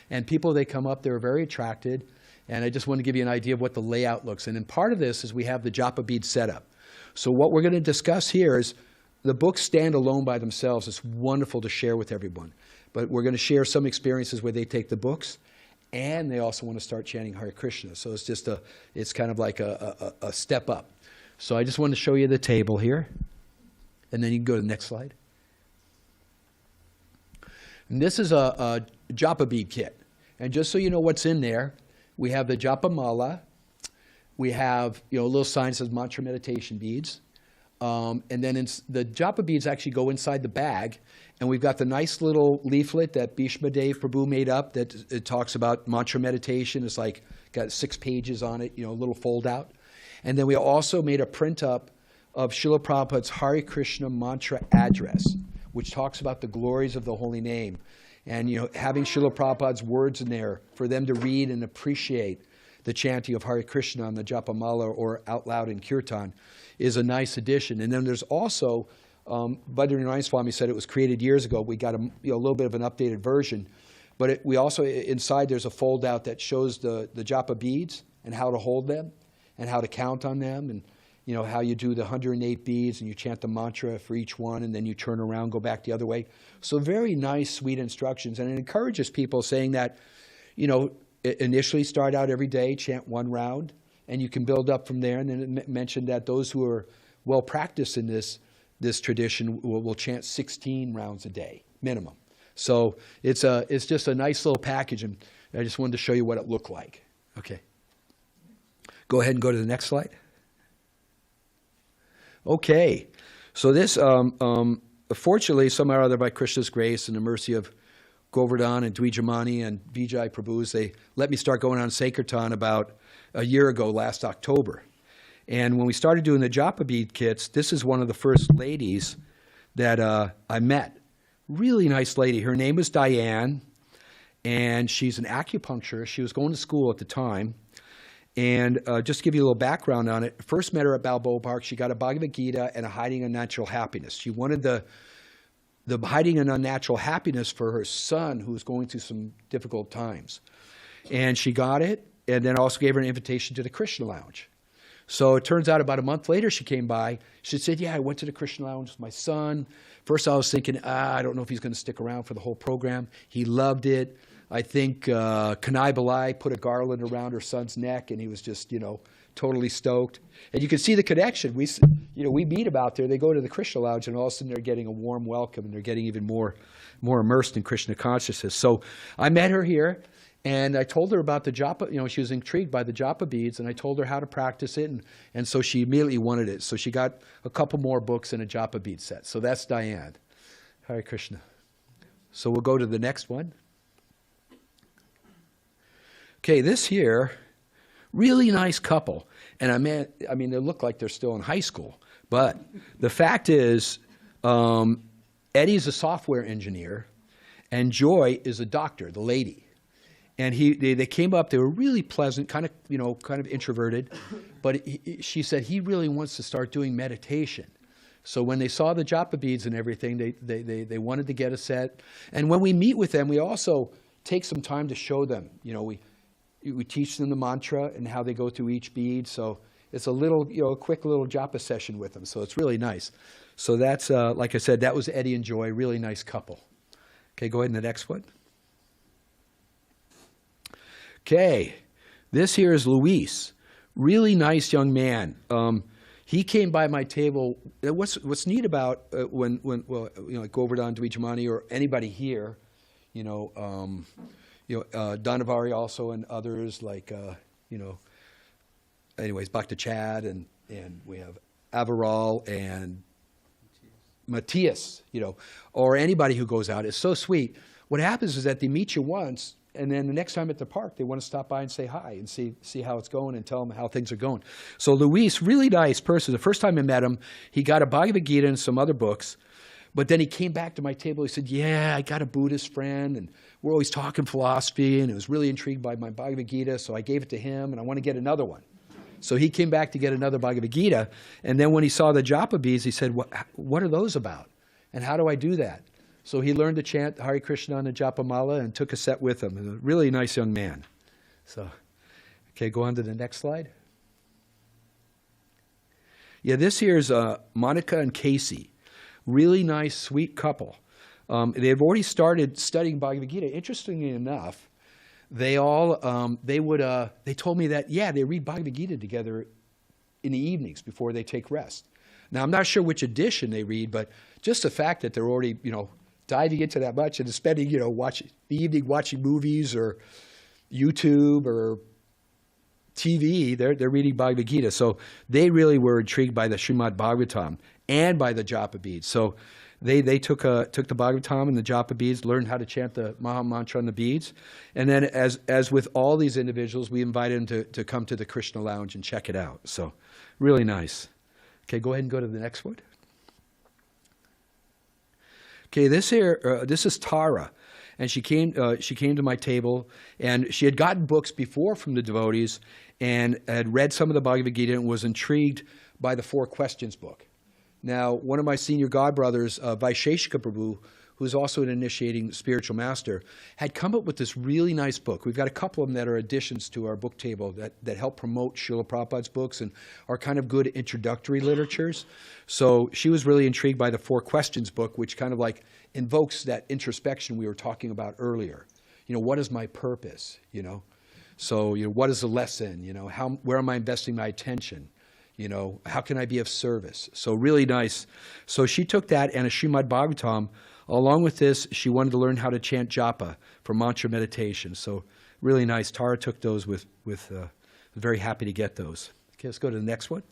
And people, they come up, they're very attracted. And I just want to give you an idea of what the layout looks. And then part of this is we have the japa bead setup. So what we're going to discuss here is the books stand alone by themselves. It's wonderful to share with everyone. But we're going to share some experiences where they take the books, and they also want to start chanting Hare Krishna. So it's just it's kind of like a step up. So I just wanted to show you the table here. And then you can go to the next slide. And this is a japa bead kit. And just so you know what's in there, we have the japa mala. We have a little sign that says mantra meditation beads. And then the japa beads actually go inside the bag. And we've got the nice little leaflet that Bhishma Dev Prabhu made up that it talks about mantra meditation. It's like got 6 pages on it, a little fold out. And then we also made a print up of Srila Prabhupada's Hare Krishna mantra address, which talks about the glories of the holy name. And having Srila Prabhupada's words in there for them to read and appreciate the chanting of Hare Krishna on the Japamala or out loud in Kirtan is a nice addition. And then there's also, Bhadrani Swami said it was created years ago. We got a little bit of an updated version. But we also, inside there's a fold out that shows the japa beads and how to hold them and how to count on them, and how you do the 108 beads and you chant the mantra for each one, and then you turn around, go back the other way. So very nice, sweet instructions. And it encourages people, saying that, initially start out every day, chant 1 round, and you can build up from there. And then it mentioned that those who well practiced in this tradition will chant 16 rounds a day, minimum. So it's just a nice little package, and I just wanted to show you what it looked like. Okay. Go ahead and go to the next slide. Okay. So this, fortunately, somehow or other by Krishna's grace and the mercy of Govardhana and Dvijamani and Vijay Prabhus, they let me start going on Sankirtan about a year ago, last October. And when we started doing the japa bead kits, this is one of the first ladies that I met. Really nice lady. Her name was Diane, and she's an acupuncturist. She was going to school at the time. And just to give you a little background on it, first met her at Balboa Park. She got a Bhagavad Gita and a Hiding Unnatural Happiness. She wanted the Hiding an Unnatural Happiness for her son, who was going through some difficult times. And she got it, and then also gave her an invitation to the Krishna Lounge. So it turns out about a month later she came by. She said, yeah, I went to the Krishna Lounge with my son. First I was thinking, I don't know if he's going to stick around for the whole program. He loved it. I think Kanai Balai put a garland around her son's neck, and he was just, totally stoked. And you can see the connection. We meet about there. They go to the Krishna Lounge, and all of a sudden they're getting a warm welcome, and they're getting even more immersed in Krishna consciousness. So I met her here, and I told her about the japa. She was intrigued by the japa beads, and I told her how to practice it, and so she immediately wanted it. So she got a couple more books and a japa bead set. So that's Diane. Hare Krishna. So we'll go to the next one. Okay, this here, really nice couple. And I mean, they look like they're still in high school. But the fact is, Eddie's a software engineer, and Joy is a doctor, the lady. And they came up. They were really pleasant, kind of introverted. But she said he really wants to start doing meditation. So when they saw the japa beads and everything, they wanted to get a set. And when we meet with them, we also take some time to show them. We teach them the mantra and how they go through each bead. So it's a little, a quick little japa session with them. So it's really nice. So that's, like I said, that was Eddie and Joy, really nice couple. Okay, go ahead to the next one. Okay, this here is Luis, really nice young man. He came by my table. What's neat about when like Govardhana, Dvijamani, or anybody here, Dhanavari also, and others like, anyways, Bhakti Chad, and we have Avaral and Matthias, or anybody who goes out. It's so sweet. What happens is that they meet you once, and then the next time at the park, they want to stop by and say hi and see how it's going and tell them how things are going. So Luis, really nice person. The first time I met him, he got a Bhagavad Gita and some other books. But then he came back to my table. He said, yeah, I got a Buddhist friend, and we're always talking philosophy, and he was really intrigued by my Bhagavad Gita, so I gave it to him, and I want to get another one. So he came back to get another Bhagavad Gita, and then when he saw the japa beads, he said, what are those about? And how do I do that? So he learned to chant Hare Krishna on the japa mala and took a set with him. A really nice young man. So, okay, go on to the next slide. Yeah, this here is Monica and Casey. Really nice, sweet couple. They've already started studying Bhagavad Gita. Interestingly enough, they told me that, they read Bhagavad Gita together in the evenings before they take rest. Now, I'm not sure which edition they read, but just the fact that they're already, diving into that much and spending, watching movies or YouTube or TV, they're reading Bhagavad Gita. So they really were intrigued by the Srimad Bhagavatam and by the japa beads. So they took the Bhagavatam and the japa beads, learned how to chant the Maha Mantra on the beads. And then as with all these individuals, we invited them to come to the Krishna Lounge and check it out. So really nice. Okay, go ahead and go to the next one. Okay, this is Tara, and she came to my table, and she had gotten books before from the devotees, and had read some of the Bhagavad Gita and was intrigued by the Four Questions book. Now, one of my senior godbrothers, Vaisheshika Prabhu, who's also an initiating spiritual master, had come up with this really nice book. We've got a couple of them that are additions to our book table that help promote Srila Prabhupada's books and are kind of good introductory literatures. So she was really intrigued by the Four Questions book, which kind of like invokes that introspection we were talking about earlier. What is my purpose? So, what is the lesson? Where am I investing my attention? You know, how can I be of service? So really nice. So she took that and a Srimad Bhagavatam. Along with this, she wanted to learn how to chant japa for mantra meditation. So really nice. Tara took those very happy to get those. Okay, let's go to the next one.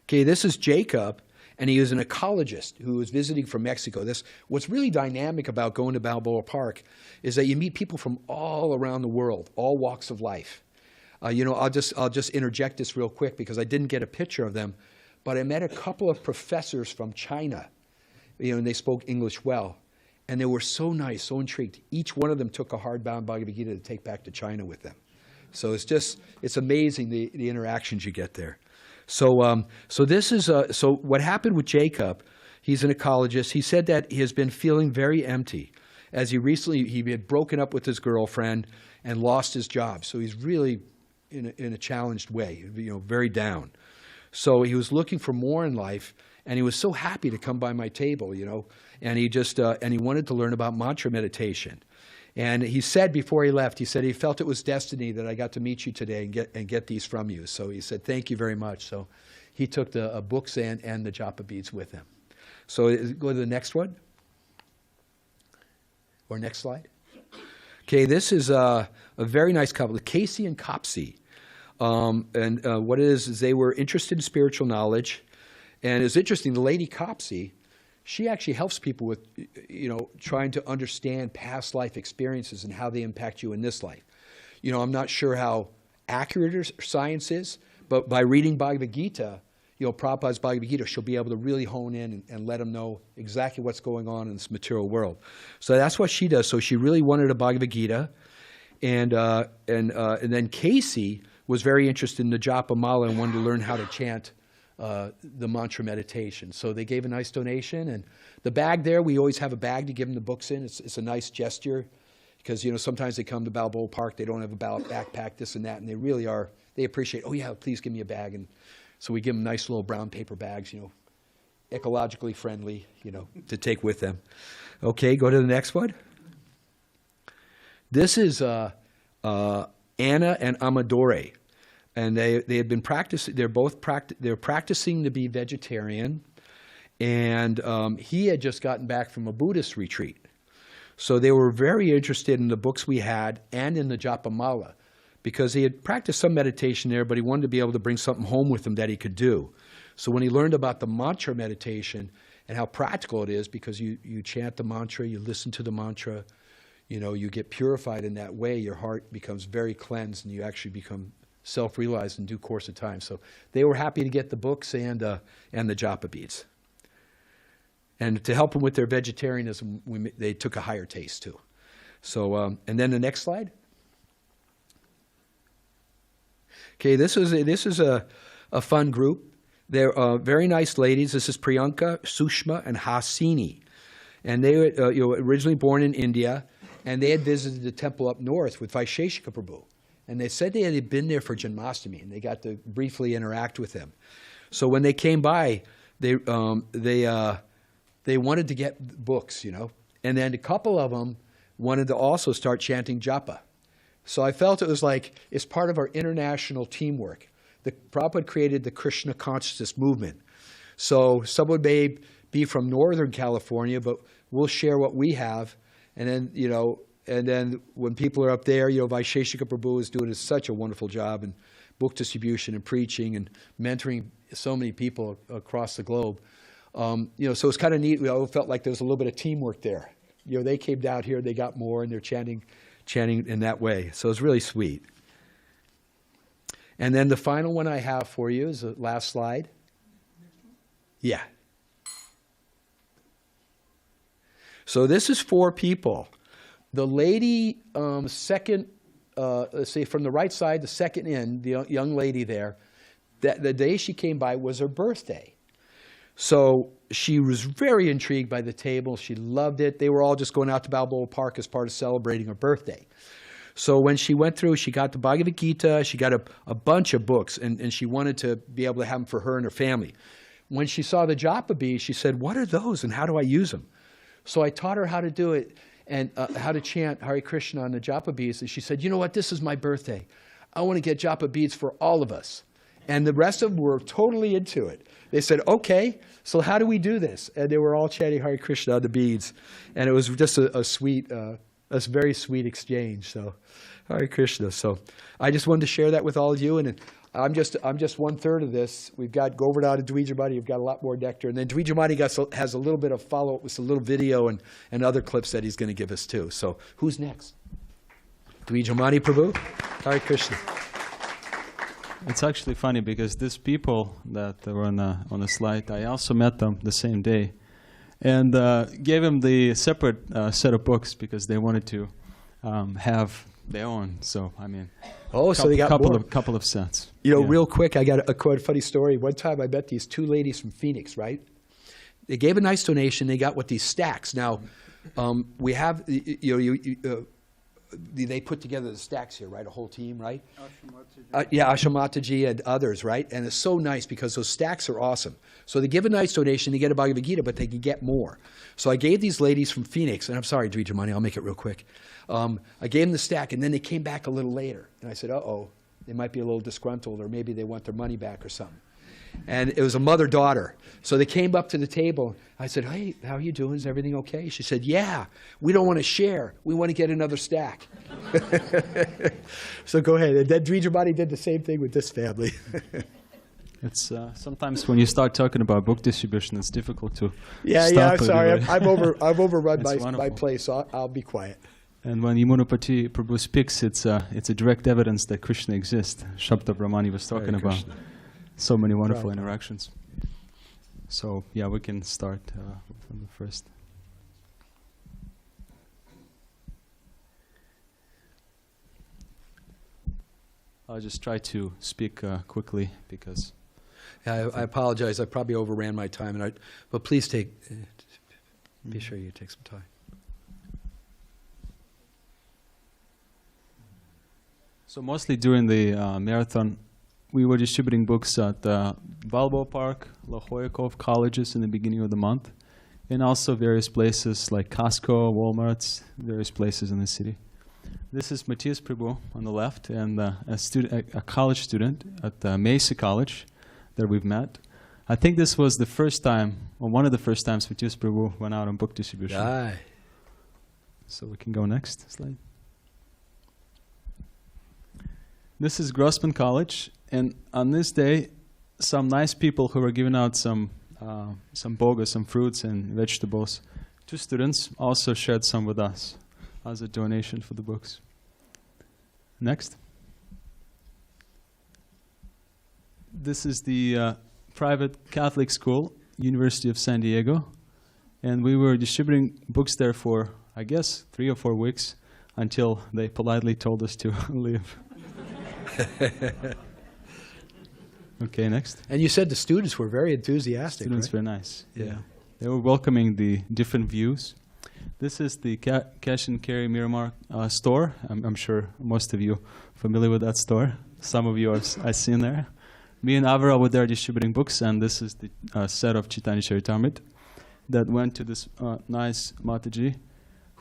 Okay, this is Jacob, and he was an ecologist who was visiting from Mexico. What's really dynamic about going to Balboa Park is that you meet people from all around the world, all walks of life. You know, I'll just interject this real quick because I didn't get a picture of them, but I met a couple of professors from China, you know, and they spoke English well. And they were so nice, so intrigued. Each one of them took a hardbound Bhagavad Gita to take back to China with them. So it's amazing the interactions you get there. So so what happened with Jacob, he's an ecologist. He said that he has been feeling very empty as he had broken up with his girlfriend and lost his job. So he's really in a challenged way, you know, very down. So he was looking for more in life, and he was so happy to come by my table, you know, and he wanted to learn about mantra meditation. And he said before he left, he said he felt it was destiny that I got to meet you today and get these from you. So he said, thank you very much. So he took the books and the japa beads with him. So go to the next one. Or next slide. Okay, this is a very nice couple, Casey and Copsey. What it is they were interested in spiritual knowledge. And it's interesting, the lady Copsey, she actually helps people with, you know, trying to understand past life experiences and how they impact you in this life. You know, I'm not sure how accurate science is, but by reading Bhagavad Gita, you know, Prabhupada's Bhagavad Gita, she'll be able to really hone in and let them know exactly what's going on in this material world. So that's what she does. So she really wanted a Bhagavad Gita. And then Casey was very interested in the Japa Mala and wanted to learn how to chant the mantra meditation. So they gave a nice donation, and the bag there, we always have a bag to give them the books in. It's a nice gesture because, you know, sometimes they come to Balboa Park, they don't have a backpack, this and that, and they appreciate, oh yeah, please give me a bag. And so we give them nice little brown paper bags, you know, ecologically friendly, you know, to take with them. Okay, go to the next one. This is Anna and Amadore. And they had been practicing. They're practicing to be vegetarian, and he had just gotten back from a Buddhist retreat. So they were very interested in the books we had and in the Japa Mala, because he had practiced some meditation there, but he wanted to be able to bring something home with him that he could do. So when he learned about the mantra meditation and how practical it is, because you chant the mantra, you listen to the mantra, you know, you get purified in that way. Your heart becomes very cleansed, and you actually become self-realized in due course of time. So they were happy to get the books and the japa beads. And to help them with their vegetarianism, they took a higher taste too. So, and then the next slide. Okay, this is a fun group. They're very nice ladies. This is Priyanka, Sushma, and Hasini. And they were originally born in India, and they had visited the temple up north with Vaisheshika Prabhu. And they said they had been there for Janmashtami, and they got to briefly interact with him. So when they came by, they wanted to get books, you know. And then a couple of them wanted to also start chanting japa. So I felt it was like it's part of our international teamwork. The Prabhupada created the Krishna consciousness movement. So someone may be from Northern California, but we'll share what we have, and then, you know. And then when people are up there, you know, Vaisheshika Prabhu is doing such a wonderful job in book distribution and preaching and mentoring so many people across the globe. You know, so it's kind of neat. We all felt like there was a little bit of teamwork there. You know, they came down here, they got more, and they're chanting in that way. So it's really sweet. And then the final one I have for you is the last slide. Yeah. So this is 4 people. The lady second, let's say from the right side, the second in, the young lady there, the day she came by was her birthday. So she was very intrigued by the table. She loved it. They were all just going out to Balboa Park as part of celebrating her birthday. So when she went through, she got the Bhagavad Gita, she got a bunch of books, and she wanted to be able to have them for her and her family. When she saw the japa beads, she said, what are those and how do I use them? So I taught her how to do it. And how to chant Hare Krishna on the japa beads. And she said, you know what, this is my birthday. I want to get japa beads for all of us. And the rest of them were totally into it. They said, okay, so how do we do this? And they were all chanting Hare Krishna on the beads. And it was just a sweet, a very sweet exchange. So Hare Krishna. So I just wanted to share that with all of you. And I'm just 1/3 of this. We've got Govardhana and Dvijamani. We've got a lot more nectar. And then Dvijamani has a little bit of follow-up with a little video and other clips that he's going to give us too. So who's next? Dvijamani Prabhu? Hare Krishna. It's actually funny because these people that were on the slide, I also met them the same day, and gave them the separate set of books because they wanted to have their own. So I mean, so they got couple of sets. You know, real quick, I got a quite funny story. One time I met these two ladies from Phoenix, right? They gave a nice donation. They got these stacks. Now, we have they put together the stacks here, right? A whole team, right? Ashamataji and others, right? And it's so nice because those stacks are awesome. So they give a nice donation, they get a Bhagavad Gita, but they can get more. So I gave these ladies from Phoenix, and I'm sorry, Dvijamani, I'll make it real quick. I gave them the stack, and then they came back a little later. And I said, uh-oh, they might be a little disgruntled, or maybe they want their money back or something. And it was a mother-daughter. So they came up to the table. I said, hey, how are you doing? Is everything okay? She said, yeah, we don't want to share. We want to get another stack. So go ahead. And then Dvijamani did the same thing with this family. It's sometimes when you start talking about book distribution, it's difficult to I'm sorry. I'm overrun That's my place, so I'll be quiet. And when Yamunapati Prabhu speaks, it's a direct evidence that Krishna exists. Shabda Brahmani was talking about. Krishna. So many wonderful interactions. So yeah, we can start from the first. I'll just try to speak quickly because. I apologize. I probably overran my time, but please be sure you take some time. So mostly during the marathon, we were distributing books at Balboa Park, La Jolla Cove colleges in the beginning of the month, and also various places like Costco, Walmarts, various places in the city. This is Matthias Prabhu on the left, and a college student at Mesa College that we've met. I think this was the first time, or one of the first times Matthias Prabhu went out on book distribution. Aye. So we can go next slide. This is Grossman College, and on this day, some nice people who were giving out some boga, some fruits and vegetables to students also shared some with us as a donation for the books. Next. This is the private Catholic school, University of San Diego, and we were distributing books there for, I guess, 3 or 4 weeks until they politely told us to leave. Okay, next. And you said the students were very enthusiastic, Students right? very nice. Yeah. They were welcoming the different views. This is the Cash and Carry Miramar store. I'm sure most of you are familiar with that store. Some of you I've seen there. Me and Avra were there distributing books, and this is the set of Chaitanya Charitamrita that went to this nice Mataji.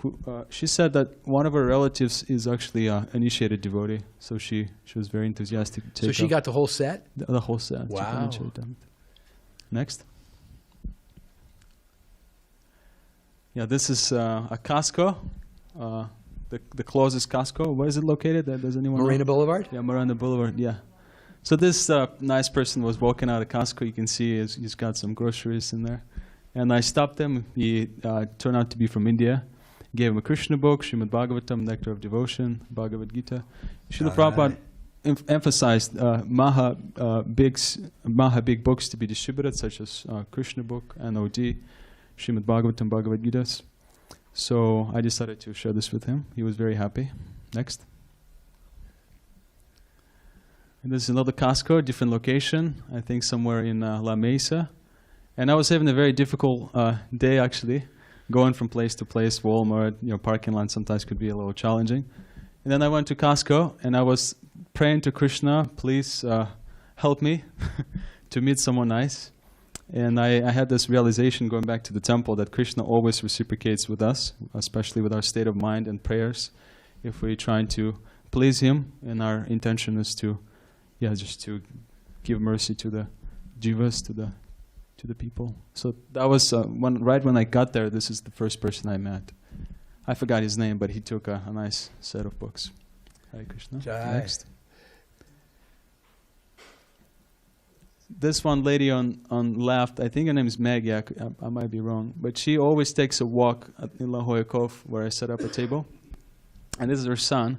Who, she said that one of her relatives is actually an initiated devotee, so she was very enthusiastic to take So she got the whole set? the whole set. Wow. Next. Yeah, this is a Costco, the closest Costco. Where is it located? Does anyone Marina know? Boulevard? Yeah, Marina Boulevard, yeah. So this nice person was walking out of Costco. You can see he's got some groceries in there. And I stopped him. He turned out to be from India. Gave him a Krishna book, Srimad Bhagavatam, Nectar of Devotion, Bhagavad Gita. Srila Prabhupada emphasized Maha big books to be distributed, such as Krishna book, NOD, Srimad Bhagavatam, Bhagavad Gitas. So I decided to share this with him. He was very happy. Next. And this is another Costco, different location, I think somewhere in La Mesa. And I was having a very difficult day, actually. Going from place to place, Walmart, parking lot sometimes could be a little challenging. And then I went to Costco, and I was praying to Krishna, please help me to meet someone nice. And I had this realization going back to the temple that Krishna always reciprocates with us, especially with our state of mind and prayers. If we're trying to please Him, and our intention is to, just to give mercy to the jivas, to the people. So that was right when I got there. This is the first person I met. I forgot his name, but he took a nice set of books. Hare Krishna. Jai. Next. This one lady on left, I think her name is Maggie. I might be wrong, but she always takes a walk in La Jolla Cove where I set up a table. And this is her son.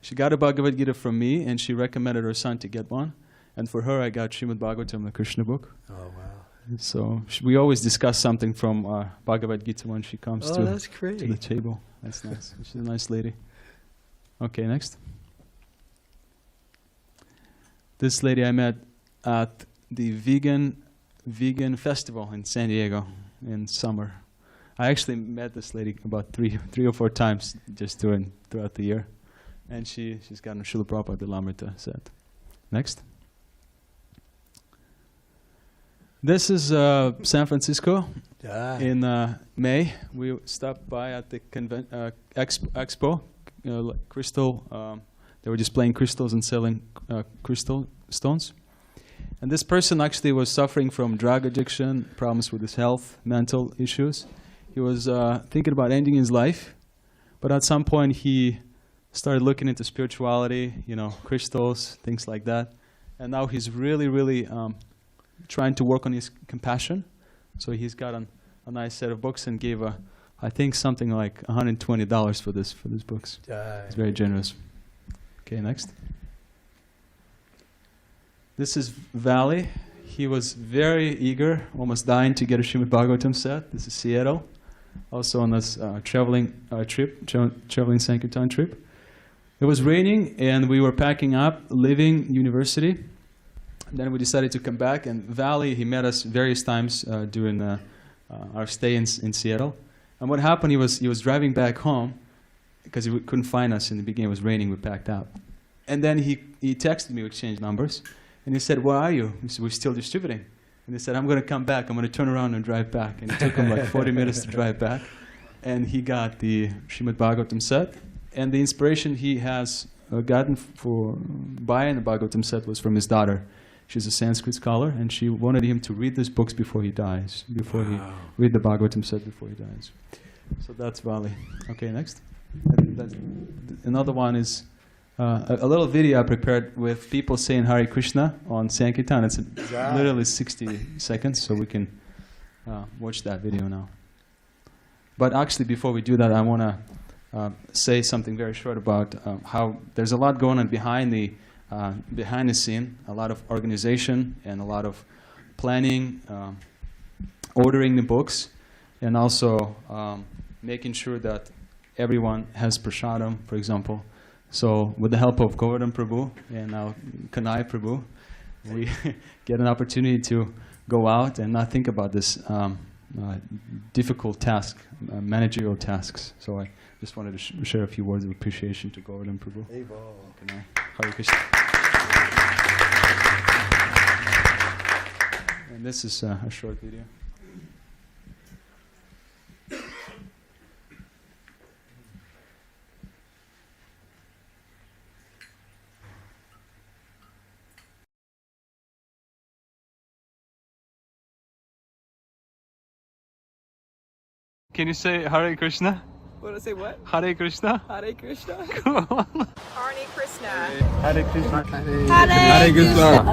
She got a Bhagavad Gita from me, and she recommended her son to get one. And for her, I got Srimad Bhagavatam, the Krishna book. Oh, wow. So we always discuss something from Bhagavad Gita when she comes to that's great. the table. That's nice. She's a nice lady. Okay, next. This lady I met at the vegan festival in San Diego in summer. I actually met this lady about three or four times just throughout the year. And she's gotten a Srila Prabhupada Lamrita set. Next. This is San Francisco in May. We stopped by at the expo, crystal. They were displaying crystals and selling crystal stones. And this person actually was suffering from drug addiction, problems with his health, mental issues. He was thinking about ending his life, but at some point he started looking into spirituality, crystals, things like that. And now he's really, really trying to work on his compassion. So he's got a nice set of books and gave, I think, something like $120 for these books. He's very generous. Okay, next. This is Valley. He was very eager, almost dying to get a Srimad Bhagavatam set. This is Seattle. Also on this traveling Sankirtana trip. It was raining and we were packing up, leaving university. Then we decided to come back, and Valley, he met us various times during our stay in Seattle. And what happened, he was driving back home because he couldn't find us in the beginning. It was raining, we packed up. And then he texted me, we exchanged numbers. And he said, "Where are you?" We said, "We're still distributing." And he said, "I'm going to come back. I'm going to turn around and drive back." And it took him like 40 minutes to drive back. And he got the Srimad Bhagavatam set. And the inspiration he has gotten for buying the Bhagavatam set was from his daughter. She's a Sanskrit scholar, and she wanted him to read these books before he dies, he read the Bhagavatam set before he dies. So that's Vali. Okay, next. Another one is a little video I prepared with people saying Hare Krishna on Sankirtan. It's literally 60 seconds, so we can watch that video now. But actually, before we do that, I want to say something very short about how there's a lot going on behind the scene, a lot of organization and a lot of planning, ordering the books, and also making sure that everyone has prasadam, for example. So with the help of Govardhana Prabhu and now Kanai Prabhu, we get an opportunity to go out and not think about this difficult task, managerial tasks. So I just wanted to share a few words of appreciation to Govardhana Prabhu. Kanai. Hare Krishna. And this is a short video. Can you say Hare Krishna? What did I say? What? Hare Krishna? Hare Krishna. Come on. Hare Krishna. Hare Krishna. Hare Krishna.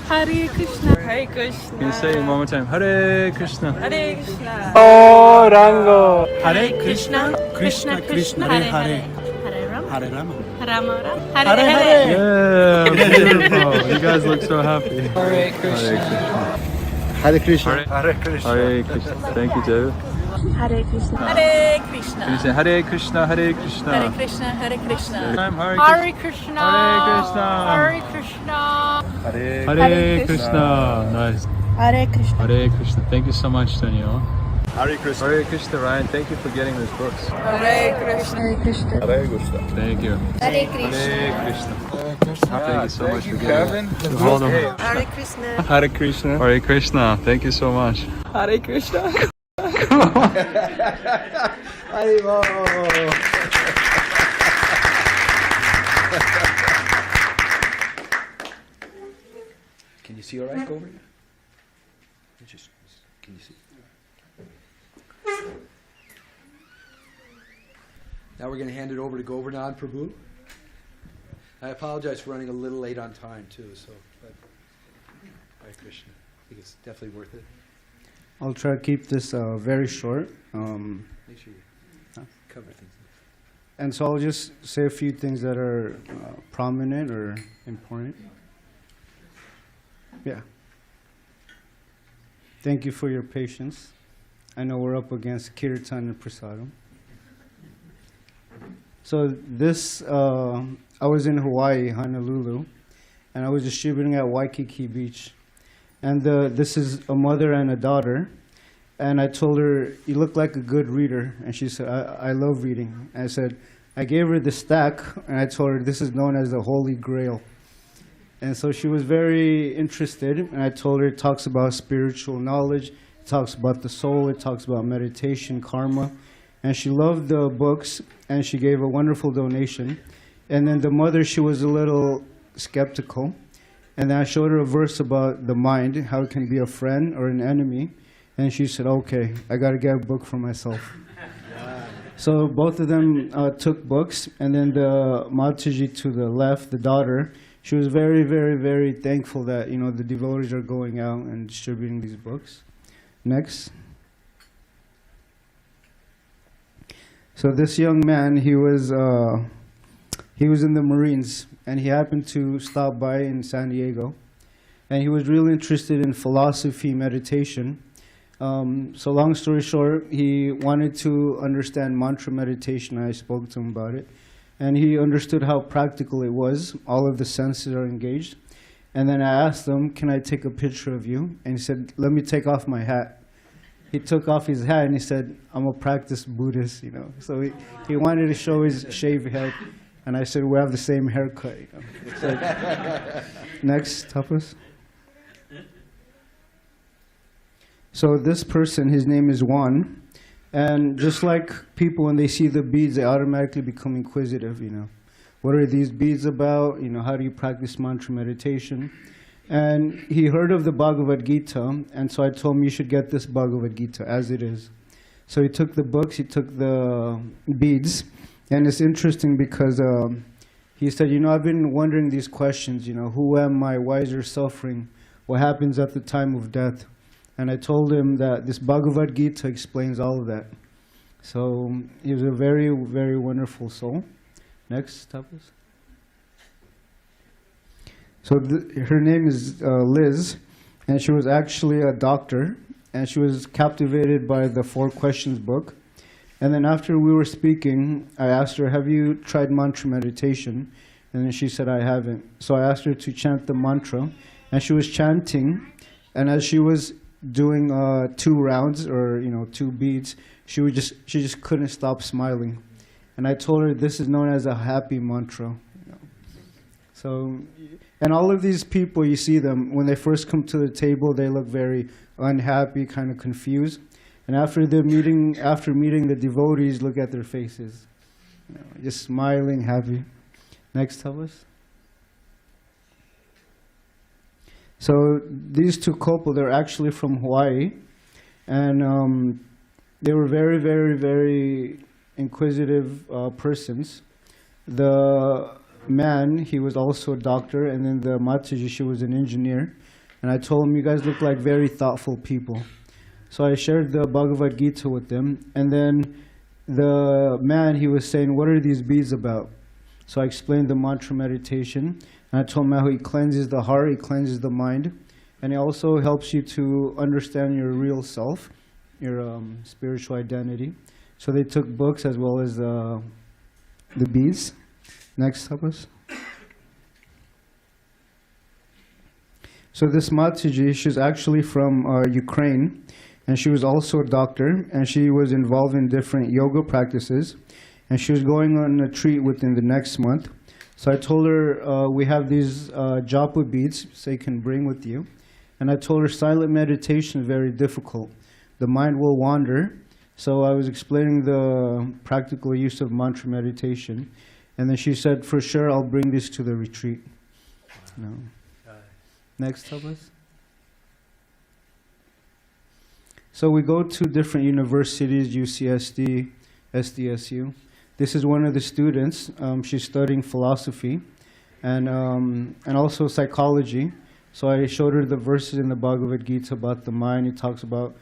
Hare Krishna. Hare Krishna. Can you say it one more time? Hare Krishna. Hare Krishna. Oh, Rango. Hare Krishna. Krishna Krishna. Hare Hare. Hare Rama. Hare Rama. Hare Hare. Yeah, beautiful. You guys look so happy. Hare Krishna. Hare Krishna. Hare Krishna. Hare Krishna. Thank you, David. Hare Krishna. Hare Krishna. Can you say Hare Krishna, Hare Krishna? Hare Krishna. Hare Krishna. Hare Krishna. Hare Krishna. Hare Krishna. Nice. Hare Krishna. Hare Krishna. Thank you so much, Daniel. Hare Krishna. Hare Krishna, Ryan. Thank you for getting these books. Hare Krishna. Hare Krishna. Hare Krishna. Thank you. Hare Krishna. Hare Krishna. Thank you so much for getting hold of them. Hare Krishna. Hare Krishna. Hare Krishna. Thank you so much. Hare Krishna. you see all right, Govardhana? Can you see? Now we're going to hand it over to Govardhana Prabhu. I apologize for running a little late on time too. So, but Hare Krishna. I think it's definitely worth it. I'll try to keep this very short. Make sure you cover things. And so I'll just say a few things that are prominent or important. Yeah. Thank you for your patience. I know we're up against Kirtan and Prasadam. So this, I was in Hawaii, Honolulu, and I was distributing at Waikiki Beach. And this is a mother and a daughter. And I told her, you look like a good reader. And she said, I love reading. And I said, I gave her the stack, and I told her, this is known as the Holy Grail. And so she was very interested, and I told her it talks about spiritual knowledge, it talks about the soul, it talks about meditation, karma. And she loved the books, and she gave a wonderful donation. And then the mother, she was a little skeptical. And then I showed her a verse about the mind, how it can be a friend or an enemy. And she said, okay, I got to get a book for myself. So both of them took books. And then the Mataji to the left, the daughter, she was very, very, very thankful that, you know, the devotees are going out and distributing these books. Next. So this young man, he was in the Marines, and he happened to stop by in San Diego. And he was really interested in philosophy, meditation. So long story short, he wanted to understand mantra meditation. I spoke to him about it. And he understood how practical it was. All of the senses are engaged. And then I asked him, can I take a picture of you? And he said, let me take off my hat. He took off his hat and he said, I'm a practiced Buddhist, you know. So he wanted to show his shaved head. And I said, we have the same haircut, you know. So, next, tapas. So this person, his name is Juan. And just like people, when they see the beads, they automatically become inquisitive, you know. What are these beads about? You know, how do you practice mantra meditation? And he heard of the Bhagavad Gita, and so I told him, you should get this Bhagavad Gita as it is. So he took the books, he took the beads, and it's interesting because he said, you know, I've been wondering these questions, you know, who am I, why is there suffering, what happens at the time of death? And I told him that this Bhagavad Gita explains all of that. So he was a very, very wonderful soul. Next, tapas. So her name is Liz, and she was actually a doctor, and she was captivated by the 4 Questions book. And then after we were speaking, I asked her, have you tried mantra meditation? And then she said, I haven't. So I asked her to chant the mantra, and she was chanting, and as she was doing 2 rounds, or 2 beats, she just couldn't stop smiling. And I told her this is known as a happy mantra. So, and all of these people, you see them, when they first come to the table, they look very unhappy, kind of confused. And after meeting the devotees, look at their faces. Just smiling, happy. Next, tell us. So these 2 couple, they're actually from Hawaii. And they were very, very, very inquisitive persons. The man, he was also a doctor, and then the Mataji, she was an engineer. And I told him, you guys look like very thoughtful people. So I shared the Bhagavad Gita with them. And then the man, he was saying, what are these beads about? So I explained the mantra meditation. And I told him how he cleanses the heart, he cleanses the mind. And it also helps you to understand your real self, your spiritual identity. So they took books as well as the beads. Next, tapas. So this Mataji, she's actually from Ukraine, and she was also a doctor, and she was involved in different yoga practices, and she was going on a retreat within the next month. So I told her, we have these japa beads, so you can bring with you. And I told her silent meditation is very difficult. The mind will wander. So I was explaining the practical use of mantra meditation. And then she said, for sure, I'll bring this to the retreat. Next, Tapas. So we go to different universities, UCSD, SDSU. This is one of the students. She's studying philosophy and also psychology. So I showed her the verses in the Bhagavad Gita about the mind. It talks about,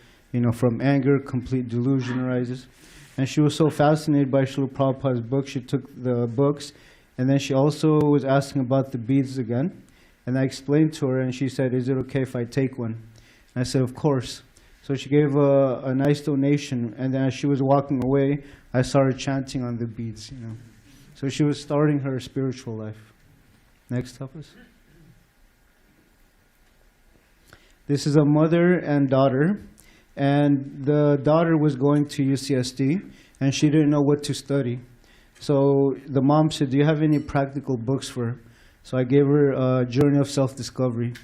from anger, complete delusion arises. And she was so fascinated by Srila Prabhupada's book, she took the books, and then she also was asking about the beads again. And I explained to her, and she said, "Is it okay if I take one?" And I said, "Of course." So she gave a nice donation, and then as she was walking away, I saw her chanting on the beads, So she was starting her spiritual life. Next, Tapas. This is a mother and daughter, and the daughter was going to UCSD, and she didn't know what to study. So the mom said, "Do you have any practical books for her?" So I gave her a Journey of Self-Discovery.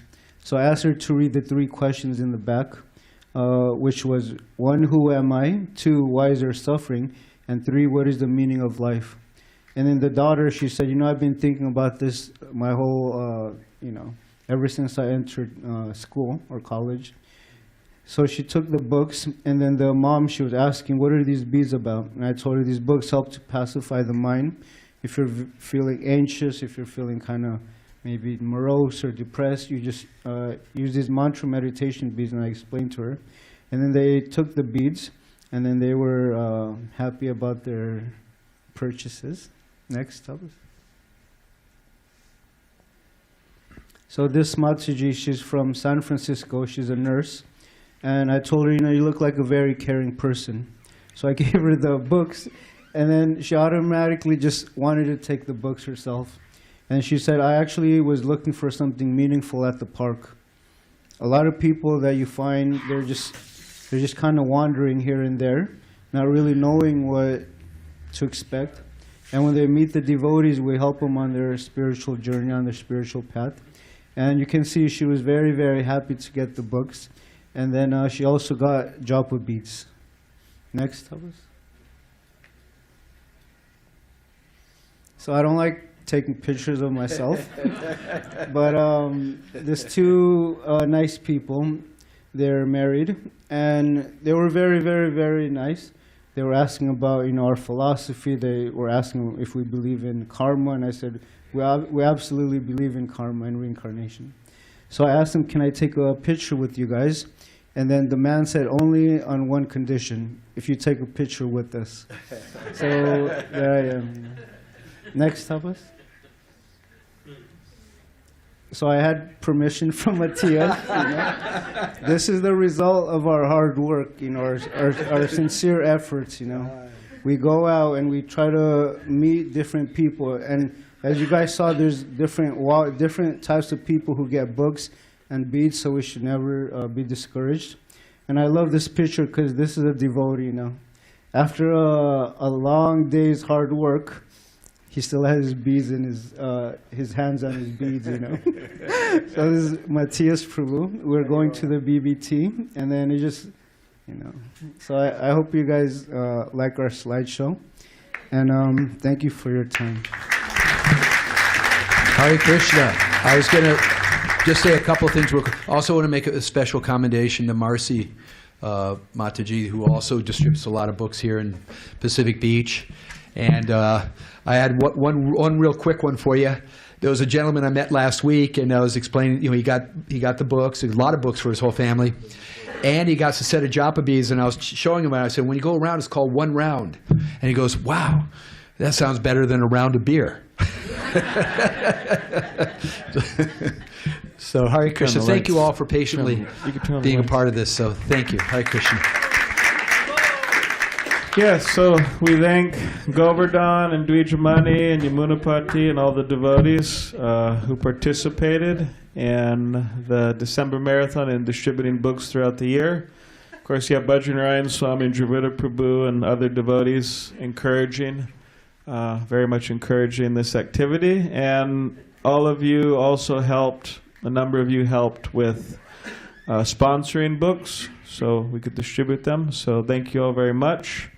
So I asked her to read the 3 questions in the back, which was 1, who am I? 2, why is there suffering? And 3, what is the meaning of life? And then the daughter, she said, I've been thinking about this my whole, ever since I entered school or college. So she took the books, and then the mom, she was asking, what are these beads about? And I told her these books help to pacify the mind. If you're feeling anxious, if you're feeling kind of maybe morose or depressed, you just use these mantra meditation beads, and I explained to her. And then they took the beads, and then they were happy about their purchases. Next, Tapas. So this Mataji, she's from San Francisco. She's a nurse. And I told her, you look like a very caring person. So I gave her the books, and then she automatically just wanted to take the books herself. And she said, I actually was looking for something meaningful at the park. A lot of people that you find, they're just kind of wandering here and there, not really knowing what to expect. And when they meet the devotees, we help them on their spiritual journey, on their spiritual path. And you can see she was very, very happy to get the books. And then she also got japa beads. Next, Tapas. So I don't like taking pictures of myself, but there's 2 nice people. They're married, and they were very, very, very nice. They were asking about, our philosophy. They were asking if we believe in karma, and I said, we absolutely believe in karma and reincarnation. So I asked them, can I take a picture with you guys? And then the man said, only on one condition, if you take a picture with us. So there I am. Next, Tapas. So I had permission from Matthias. This is the result of our hard work, our sincere efforts. We go out and we try to meet different people. And as you guys saw, there's different types of people who get books and beads, so we should never be discouraged. And I love this picture because this is a devotee, After a long day's hard work, he still has his beads in his hands on his beads, So this is Matthias Prabhu. We're going to the BBT, and then it just, So I hope you guys like our slideshow, and thank you for your time. Hare Krishna. I was going to just say a couple of things. I also want to make a special commendation to Marcy Mataji, who also distributes a lot of books here in Pacific Beach. And I had one real quick one for you. There was a gentleman I met last week, and I was explaining, he got the books, a lot of books for his whole family, and he got a set of japa beads, and I was showing him, and I said, when you go around, it's called 1 round. And he goes, wow, that sounds better than a round of beer. So Hare Krishna, thank you all for patiently being a part of this. So thank you. Hare Krishna. Yes, so we thank Govardhana and Dvijamani and Yamunapati and all the devotees who participated in the December Marathon and distributing books throughout the year. Of course, you have Bhajanarayan Swami and Dravida Prabhu and other devotees very much encouraging this activity. And all of you also helped, a number of you helped with sponsoring books so we could distribute them. So thank you all very much.